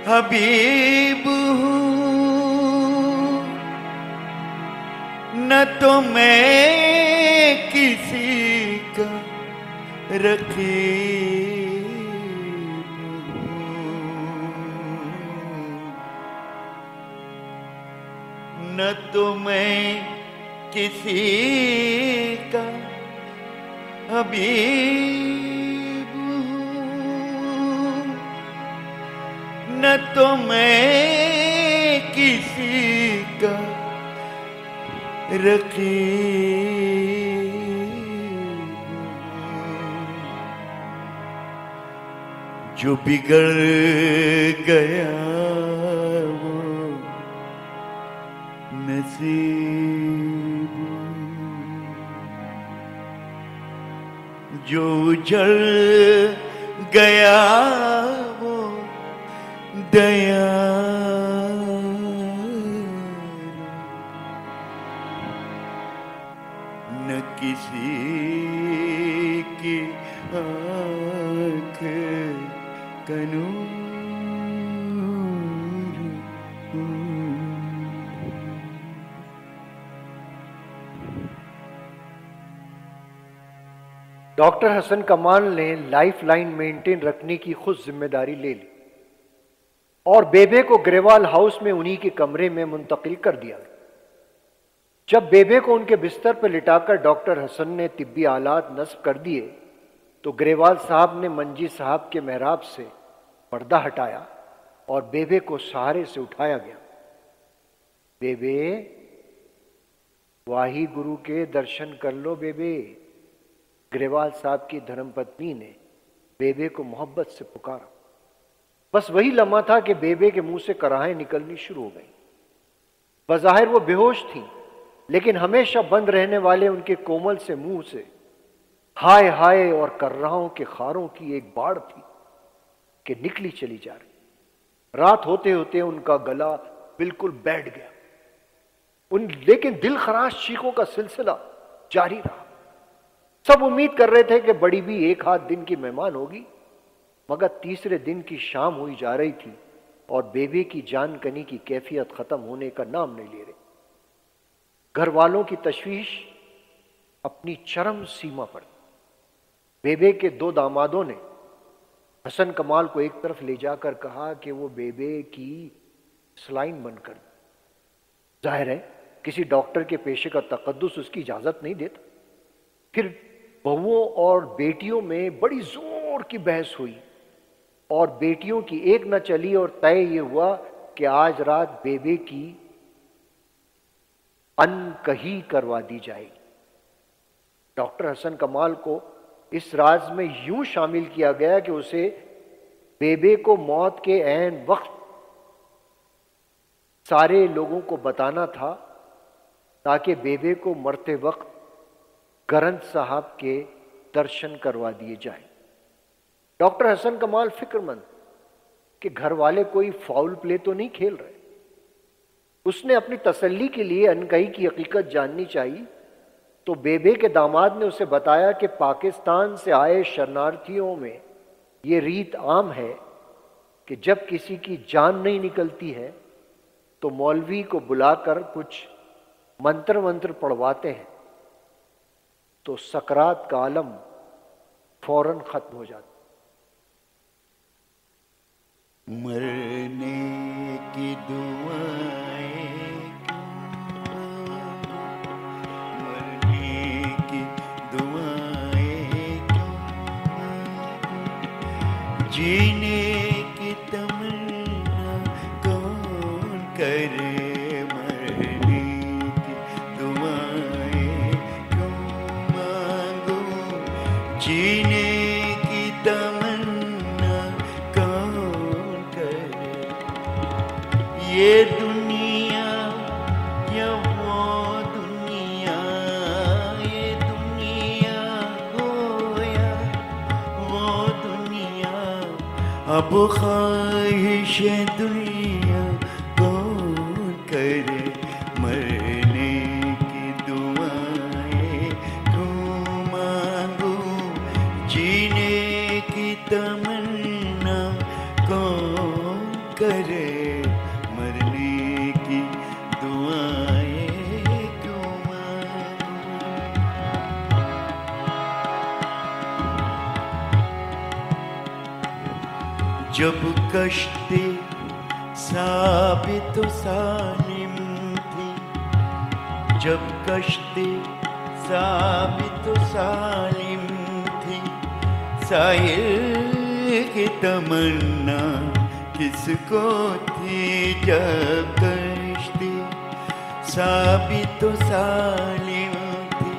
हबीब हूँ, न तो मैं किसी का रकीब हूँ, न तो मैं किसी का हबीब हूँ, तो मैं किसी का रकीब जो बिगड़ गया वो नसीब, जो उजड़ गया वो दया, न किसी की आँख का नूर। डॉक्टर हसन कमाल ने लाइफ लाइन मेंटेन रखने की खुद जिम्मेदारी ले ली और बेबे को ग्रेवाल हाउस में उन्हीं के कमरे में मुंतकिल कर दिया। जब बेबे को उनके बिस्तर पर लिटाकर डॉक्टर हसन ने तिब्बी आलात नस्ब कर दिए तो ग्रेवाल साहब ने मंजी साहब के मेहराब से पर्दा हटाया और बेबे को सहारे से उठाया गया। बेबे, वाही गुरु के दर्शन कर लो बेबे। ग्रेवाल साहब की धर्मपत्नी ने बेबे को मोहब्बत से पुकारा। बस वही लम्हा था कि बेबे के मुंह से कराहें निकलनी शुरू हो गई। बज़ाहिर वो बेहोश थी, लेकिन हमेशा बंद रहने वाले उनके कोमल से मुंह से हाय हाय और कर्राहों के खारों की एक बाढ़ थी कि निकली चली जा रही। रात होते होते उनका गला बिल्कुल बैठ गया। लेकिन दिल खराश चीखों का सिलसिला जारी रहा। सब उम्मीद कर रहे थे कि बड़ी भी एक आध दिन की मेहमान होगी, मगर तीसरे दिन की शाम हुई जा रही थी और बेबे की जान कनी की कैफियत खत्म होने का नाम नहीं ले रही। घर वालों की तशवीश अपनी चरम सीमा पर। बेबे के दो दामादों ने हसन कमाल को एक तरफ ले जाकर कहा कि वो बेबे की सलाइन बंद कर। जाहिर है किसी डॉक्टर के पेशे का तकद्दुस उसकी इजाजत नहीं देता। फिर बहुओं और बेटियों में बड़ी जोर की बहस हुई और बेटियों की एक न चली और तय ये हुआ कि आज रात बेबे की अनकही करवा दी जाएगी। डॉक्टर हसन कमाल को इस राज में यूं शामिल किया गया कि उसे बेबे को मौत के ऐन वक्त सारे लोगों को बताना था ताकि बेबे को मरते वक्त गरंत साहब के दर्शन करवा दिए जाए। डॉक्टर हसन कमाल फिक्रमंद कि घर वाले कोई फाउल प्ले तो नहीं खेल रहे। उसने अपनी तसल्ली के लिए अनकही की हकीकत जाननी चाहिए तो बेबे के दामाद ने उसे बताया कि पाकिस्तान से आए शरणार्थियों में ये रीत आम है कि जब किसी की जान नहीं निकलती है तो मौलवी को बुलाकर कुछ मंत्र मंत्र पढ़वाते हैं तो सकरात का आलम फौरन खत्म हो जाता। मरने की दुआएं मरने की दुआएं जीने की तमन्ना कौन करे। मरने की दुआएं क्यों मांगू जीने की तमन्ना कौन करे। ये दुनिया या वो दुनिया, ये दुनिया हो या वो दुनिया, अब ख्वाहिश दुनिया कौन करे। मरने की दुआएं क्यों मांगू जीने की तमन्ना कौन करे। मरने की दुआएं क्यों मांगू। जब कश्ती साबित सालिम थी, जब कश्ती साबित सालिम थी, साहिल की तमन्ना किसको थी जब कश्ती साबित सालिम थी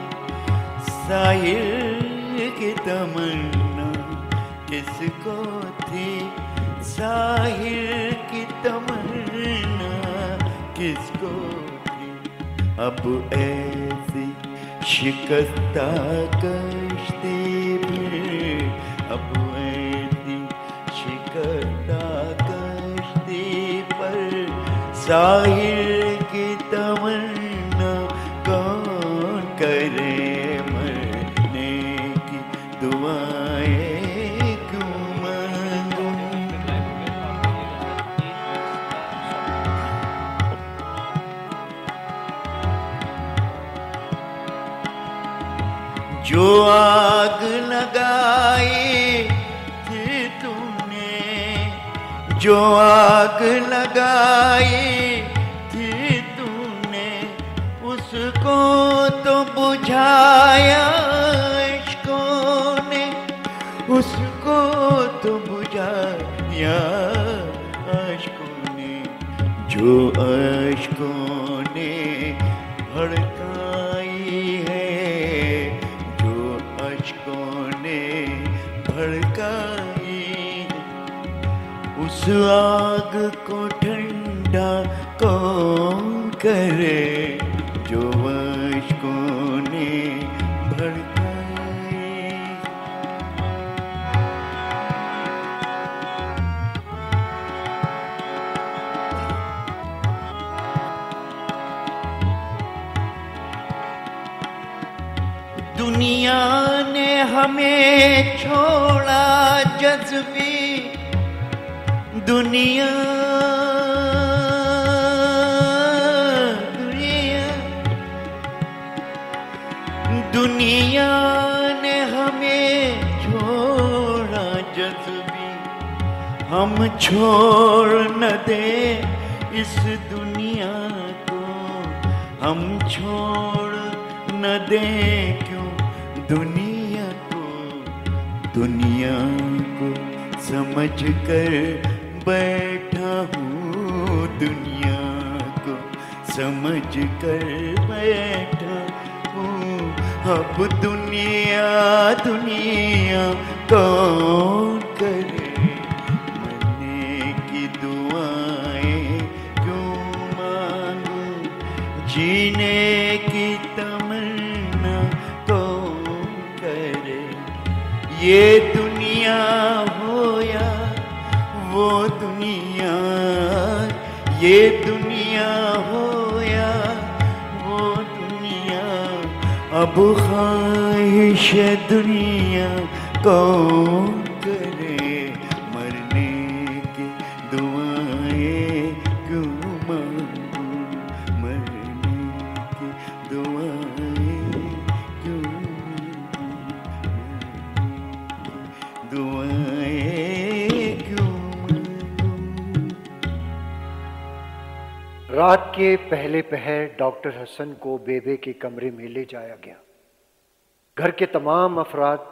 साहिल की तमन्ना किसको थी साहिल की तमन्ना किसको थी अब ऐसी शिकस्ता कश्ती फिर अब ऐसी शिकस्ता कश्ती पर साहिल की तमन्ना कौन करे मरने की दुआएं क्यों मांगूं जो आग लगाई थी तूने जो आग लगाई थी तूने उसको तो बुझाया इश्कों ने उसको तो बुझाया इश्कों ने जो इश्कों ने भड़काई है जो इश्कों ने भड़काई उस आग को ठंडा कौन करे जो इश्कों ने भड़काई दुनिया ने हमें छोड़ा जज्बी दुनिया दुनिया दुनिया ने हमें छोड़ा जज्बी हम छोड़ न दे इस दुनिया को हम छोड़ न दे क्यों दुनिया को समझ कर बैठा हूँ दुनिया को समझ कर बैठा हूँ अब दुनिया कौन करे मरने की दुआएं क्यों मांगूं जीने की तमन्ना कौन करे ये दुनिया हो या वो दुनिया ये दुनिया हो या वो दुनिया अब ख्वाहिश दुनिया कौन करे मरने की दुआएं क्यों मांगूं मरने की दुआएं क्यों दुआएं क्यों मांगूं। रात के पहले पहर डॉक्टर हसन को बेबे के कमरे में ले जाया गया। घर के तमाम अफराद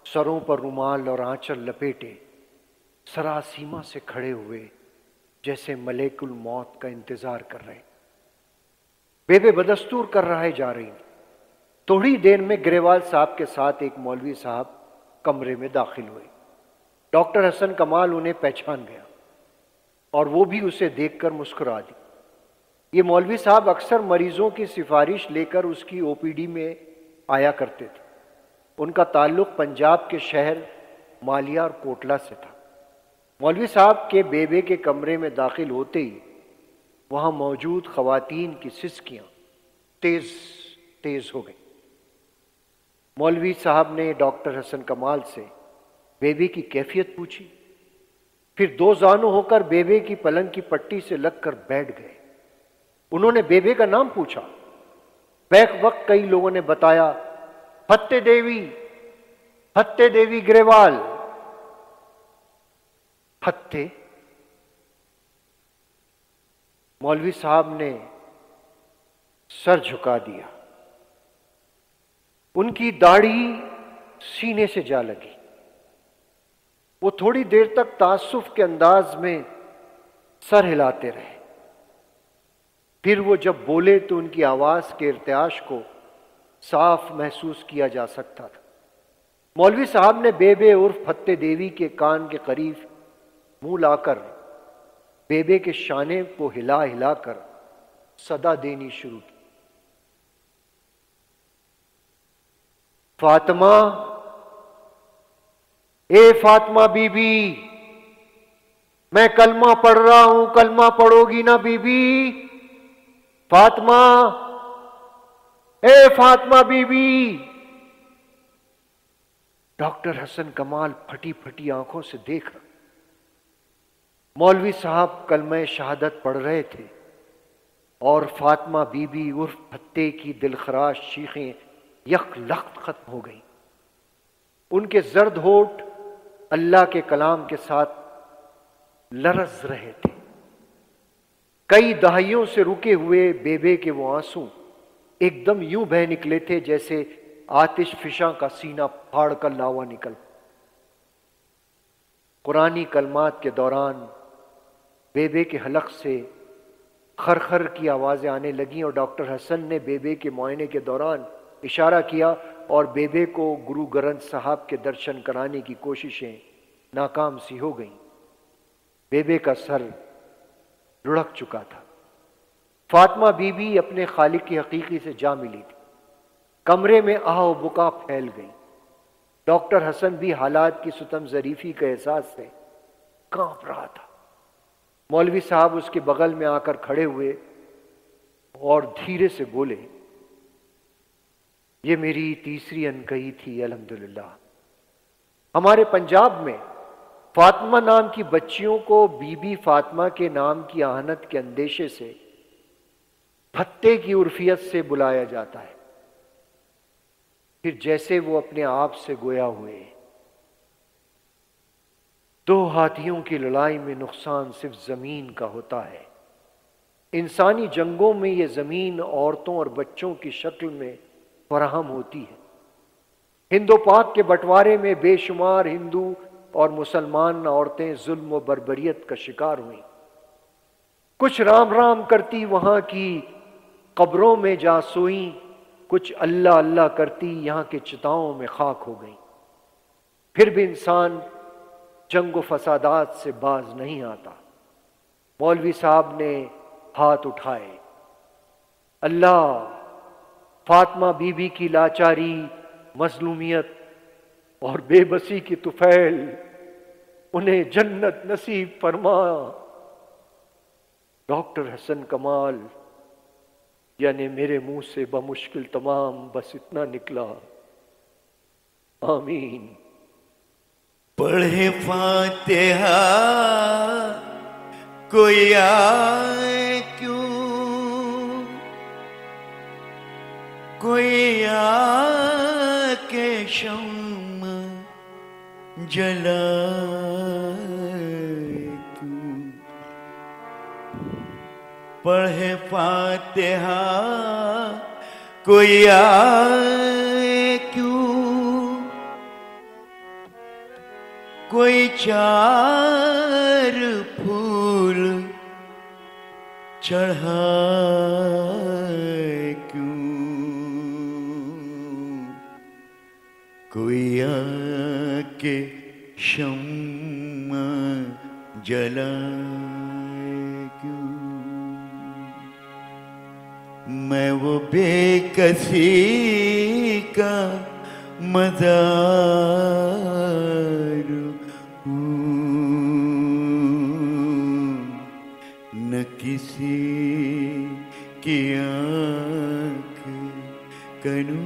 सरों पर रुमाल और आंचल लपेटे सरासीमा से खड़े हुए जैसे मलेकुल मौत का इंतजार कर रहे। बेबे बदस्तूर कर रहे जा रही। थोड़ी देर में ग्रेवाल साहब के साथ एक मौलवी साहब कमरे में दाखिल हुए। डॉक्टर हसन कमाल उन्हें पहचान गया और वो भी उसे देखकर मुस्कुरा दी। ये मौलवी साहब अक्सर मरीजों की सिफारिश लेकर उसकी ओपीडी में आया करते थे। उनका ताल्लुक पंजाब के शहर मालिया और कोटला से था। मौलवी साहब के बेबे के कमरे में दाखिल होते ही वहां मौजूद खवातीन की सिसकियां तेज तेज हो गई। मौलवी साहब ने डॉक्टर हसन कमाल से बेबे की कैफियत पूछी, फिर दो जानू होकर बेबे की पलंग की पट्टी से लगकर बैठ गए। उन्होंने बेबे का नाम पूछा। बैक वक्त कई लोगों ने बताया, फत्ते देवी ग्रेवाल। फत्ते? मौलवी साहब ने सर झुका दिया। उनकी दाढ़ी सीने से जा लगी। वो थोड़ी देर तक तासुफ के अंदाज में सर हिलाते रहे। फिर वो जब बोले तो उनकी आवाज के इर्तियाश को साफ महसूस किया जा सकता था। मौलवी साहब ने बेबे उर्फ फत्ते देवी के कान के करीब मुंह लाकर बेबे के शाने को हिला हिलाकर सदा देनी शुरू की। फातिमा, ए फातिमा बीबी, मैं कलमा पढ़ रहा हूं, कलमा पढ़ोगी ना बीबी? फातिमा, ए फातिमा बीबी। डॉक्टर हसन कमाल फटी फटी आंखों से देख रहा। मौलवी साहब कलमा शहादत पढ़ रहे थे और फातिमा बीबी उर्फ फत्ते की दिलखराश चीखें यकलख्त खत्म हो गई। उनके जर्द होठ अल्लाह के कलाम के साथ लरज रहे थे। कई दहाइयों से रुके हुए बेबे के वो आंसू एकदम यूं बह निकले थे जैसे आतिश फिशा का सीना फाड़ कर लावा निकल। कुरानी कलमात के दौरान बेबे के हलक से खरखर की आवाजें आने लगी और डॉक्टर हसन ने बेबे के मुआयने के दौरान इशारा किया और बेबे को गुरु ग्रंथ साहब के दर्शन कराने की कोशिशें नाकाम सी हो गईं। बेबे का सर लुढ़क चुका था। फातिमा बीबी अपने खालिक की हकीकी से जा मिली थी। कमरे में आह बुका फैल गई। डॉक्टर हसन भी हालात की सुतम जरीफी के एहसास से कांप रहा था। मौलवी साहब उसके बगल में आकर खड़े हुए और धीरे से बोले, ये मेरी तीसरी अनकही थी अल्हम्दुलिल्लाह। हमारे पंजाब में फातिमा नाम की बच्चियों को बीबी फातिमा के नाम की आहनत के अंदेशे से फत्ते की उर्फियत से बुलाया जाता है। फिर जैसे वो अपने आप से गोया हुए, दो हाथियों की लड़ाई में नुकसान सिर्फ जमीन का होता है। इंसानी जंगों में ये जमीन औरतों और बच्चों की शक्ल में फराहम होती है। हिंदो पाक के बंटवारे में बेशुमार हिंदू और मुसलमान औरतें जुल्म व बर्बरियत का शिकार हुई। कुछ राम राम करती वहां की कब्रों में जा सोई, कुछ अल्लाह अल्लाह करती यहां के चिताओं में खाक हो गई। फिर भी इंसान जंग व फसादात से बाज नहीं आता। मौलवी साहब ने हाथ उठाए। अल्लाह फातिमा बीबी की लाचारी, मजलूमियत और बेबसी की तुफैल उन्हें जन्नत नसीब फरमा। डॉक्टर हसन कमाल यानी मेरे मुंह से बमुश्किल तमाम बस इतना निकला, आमीन। पढ़े फातिहा कोई आए क्यों, कोई आके शम्म जलाए क्यों। पढ़े फातिहा कोई आए क्यों, कोई चार फूल चढ़ाए क्यों, कोई आके शम्मा जलाए क्यों। मैं वो बेकसी का मज़ार न किसी की आँख करूं।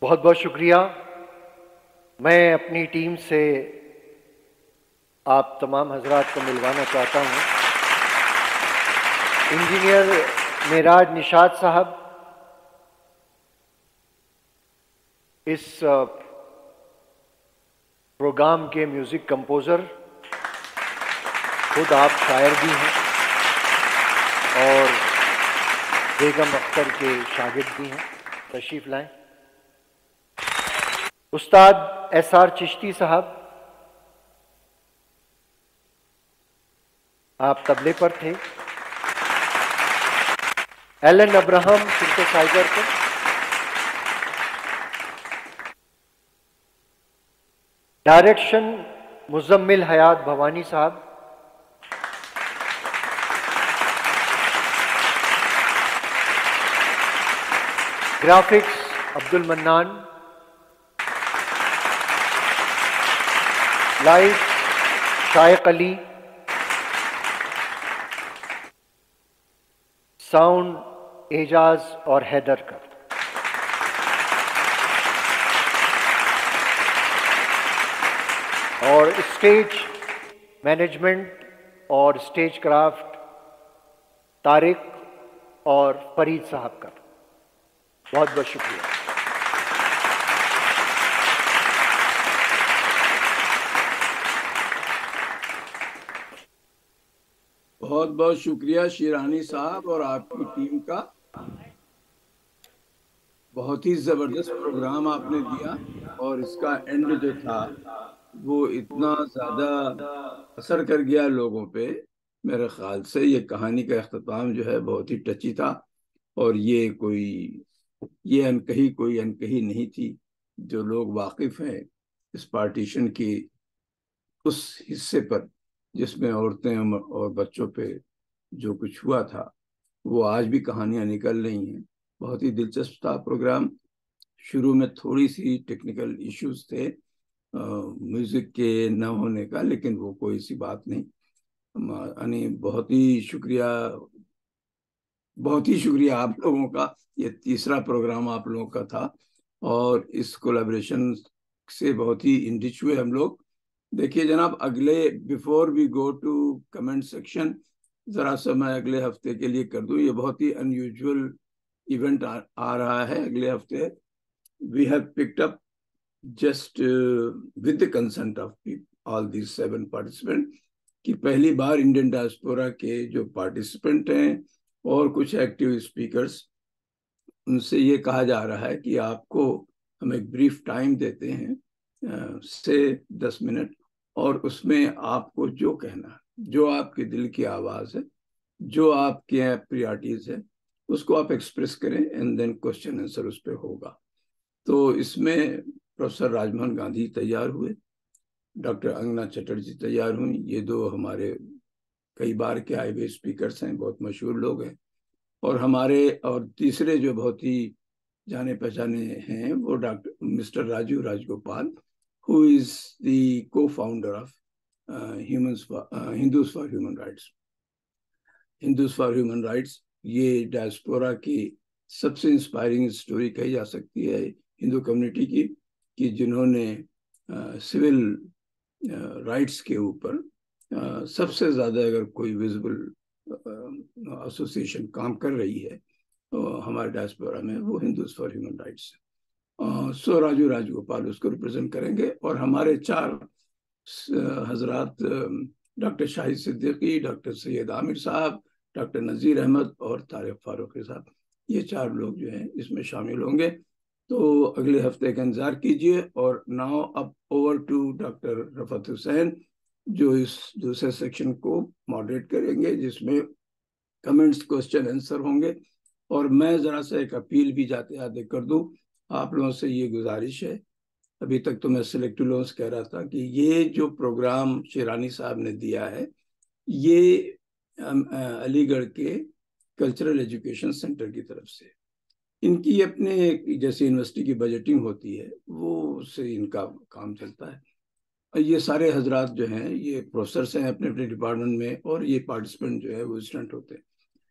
बहुत बहुत शुक्रिया। मैं अपनी टीम से आप तमाम हजरात को मिलवाना चाहता हूँ। इंजीनियर मेराज निशात साहब इस प्रोग्राम के म्यूजिक कंपोजर, खुद आप शायर भी हैं। और बेगम अख्तर के शागिर्द भी हैं, तशरीफ लाएं। उस्ताद एसआर चिश्ती साहब, आप तबले पर थे। एलन अब्राहम सिंथेसाइजर पर। डायरेक्शन मुजम्मिल हयात भवानी साहब। Graphics Abdul mannan. Light शायक Ali. Sound Ejaz और हैदर का। और स्टेज मैनेजमेंट और स्टेज क्राफ्ट तारिक और फरीद साहब का बहुत बहुत शुक्रिया। बहुत बहुत शुक्रिया शिरानी साहब और आपकी टीम का। बहुत ही जबरदस्त प्रोग्राम आपने दिया और इसका एंड जो था वो इतना ज्यादा असर कर गया लोगों पे। मेरे ख्याल से ये कहानी का अख्ताम जो है बहुत ही टची था और ये अनकही कोई अनकही नहीं थी। जो लोग वाकिफ हैं इस पार्टीशन की उस हिस्से पर जिसमें औरतें और बच्चों पे जो कुछ हुआ था वो आज भी कहानियां निकल रही हैं। बहुत ही दिलचस्प था प्रोग्राम। शुरू में थोड़ी सी टेक्निकल इश्यूज थे म्यूजिक के न होने का, लेकिन वो कोई सी बात नहीं। यानी बहुत ही शुक्रिया आप लोगों का। ये तीसरा प्रोग्राम आप लोगों का था और इस कोलैबोरेशन से बहुत ही इंरिच हुए हम लोग। देखिए जनाब, अगले before we go to comment section, जरा सा मैं अगले हफ्ते के लिए कर दूं। ये बहुत ही अनयूजुअल इवेंट आ रहा है अगले हफ्ते। We have picked up just with the consent of all these 7 participant कि पहली बार इंडियन डायस्पोरा के जो पार्टिसिपेंट हैं और कुछ एक्टिव स्पीकर्स, उनसे ये कहा जा रहा है कि आपको हम एक ब्रीफ टाइम देते हैं से 10 मिनट, और उसमें आपको जो कहना है, जो आपके दिल की आवाज़ है, जो आपके प्रियरिटीज है, उसको आप एक्सप्रेस करें एंड देन क्वेश्चन आंसर उस पर होगा। तो इसमें प्रोफेसर राजमोहन गांधी तैयार हुए, डॉक्टर अंगना चटर्जी तैयार हुई। ये दो हमारे कई बार के आए हुए स्पीकर्स हैं, बहुत मशहूर लोग हैं। और तीसरे जो बहुत ही जाने पहचाने हैं वो doctor mister Raju Rajagopal, who is the co-founder of Hindus for Human Rights. Hindus for Human Rights ये डायस्पोरा की सबसे इंस्पायरिंग स्टोरी कही जा सकती है हिंदू कम्युनिटी की, कि जिन्होंने सिविल राइट्स के ऊपर सबसे ज़्यादा अगर कोई विजिबल एसोसिएशन काम कर रही है तो हमारे डायस्पोरा में वो हिंदूज फॉर ह्यूमन राइट्स है। सो राजू राजगोपाल उसको रिप्रेजेंट करेंगे और हमारे 4 हजरात डॉक्टर शाहिद सिद्दीकी, डॉक्टर सैयद आमिर साहब, डॉक्टर नज़ीर अहमद और तारिक फारूकी साहब, ये 4 लोग जो हैं इसमें शामिल होंगे। तो अगले हफ्ते का इंतजार कीजिए। और नाउ अब over to doctor Rafat Hussain जो इस दूसरे सेक्शन को मॉडरेट करेंगे जिसमें कमेंट्स क्वेश्चन आंसर होंगे। और मैं ज़रा सा एक अपील भी जाते जाते कर दूं, आप लोगों से ये गुजारिश है, अभी तक तो मैं सिलेक्टिव लोगों से कह रहा था कि ये जो प्रोग्राम शिरानी साहब ने दिया है ये अलीगढ़ के कल्चरल एजुकेशन सेंटर की तरफ से, इनकी अपने जैसे यूनिवर्सिटी की बजटिंग होती है वो उससे इनका काम चलता है। ये सारे हजरात जो हैं ये प्रोफेसर्स हैं अपने अपने डिपार्टमेंट में और ये पार्टिसिपेंट जो है वो स्टूडेंट होते हैं।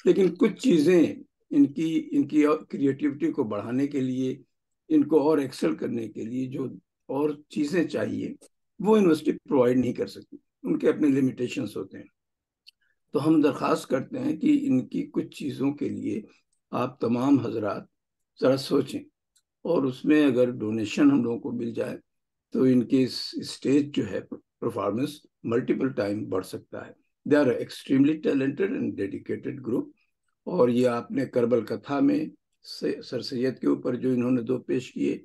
लेकिन कुछ चीज़ें इनकी क्रिएटिविटी को बढ़ाने के लिए, इनको और एक्सेल करने के लिए जो और चीज़ें चाहिए वो यूनिवर्सिटी प्रोवाइड नहीं कर सकती, उनके अपने लिमिटेशंस होते हैं। तो हम दरख्वास्त करते हैं कि इनकी कुछ चीज़ों के लिए आप तमाम हजरात ज़रा सोचें और उसमें अगर डोनेशन हम लोगों को मिल जाए तो इनके स्टेज जो है परफॉर्मेंस मल्टीपल टाइम बढ़ सकता है। They are extremely talented and dedicated group और ये आपने करबल कथा में सर सैयद के ऊपर जो इन्होंने 2 पेश किए,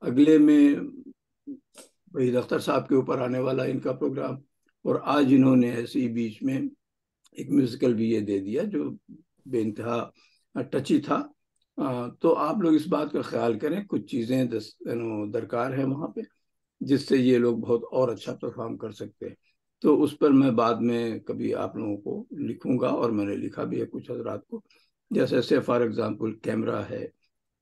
अगले में वहीद अख्तर साहब के ऊपर आने वाला इनका प्रोग्राम, और आज इन्होंने ऐसे ही बीच में एक म्यूजिकल भी ये दे दिया जो बेइंतहा टची था। तो आप लोग इस बात का ख्याल करें, कुछ चीज़ें दरकार है वहाँ पे जिससे ये लोग बहुत और अच्छा परफॉर्म कर सकते हैं। तो उस पर मैं बाद में कभी आप लोगों को लिखूंगा, और मैंने लिखा भी है कुछ हजरात को, जैसे फॉर एग्जांपल कैमरा है,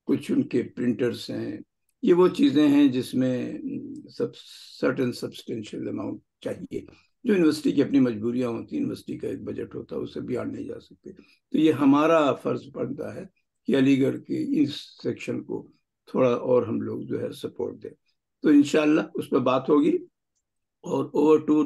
कुछ उनके प्रिंटर्स हैं, ये वो चीज़ें हैं जिसमें सब सर्टेन सब्सटेंशियल अमाउंट चाहिए। जो यूनिवर्सिटी की अपनी मजबूरियां होती हैं, यूनिवर्सिटी का एक बजट होता है, उससे बियॉन्ड नहीं जा सकते। तो ये हमारा फर्ज बनता है कि अलीगढ़ के इस सेक्शन को थोड़ा और हम लोग जो है सपोर्ट दें। तो इंशाल्लाह उस पर बात होगी। और ओवर टू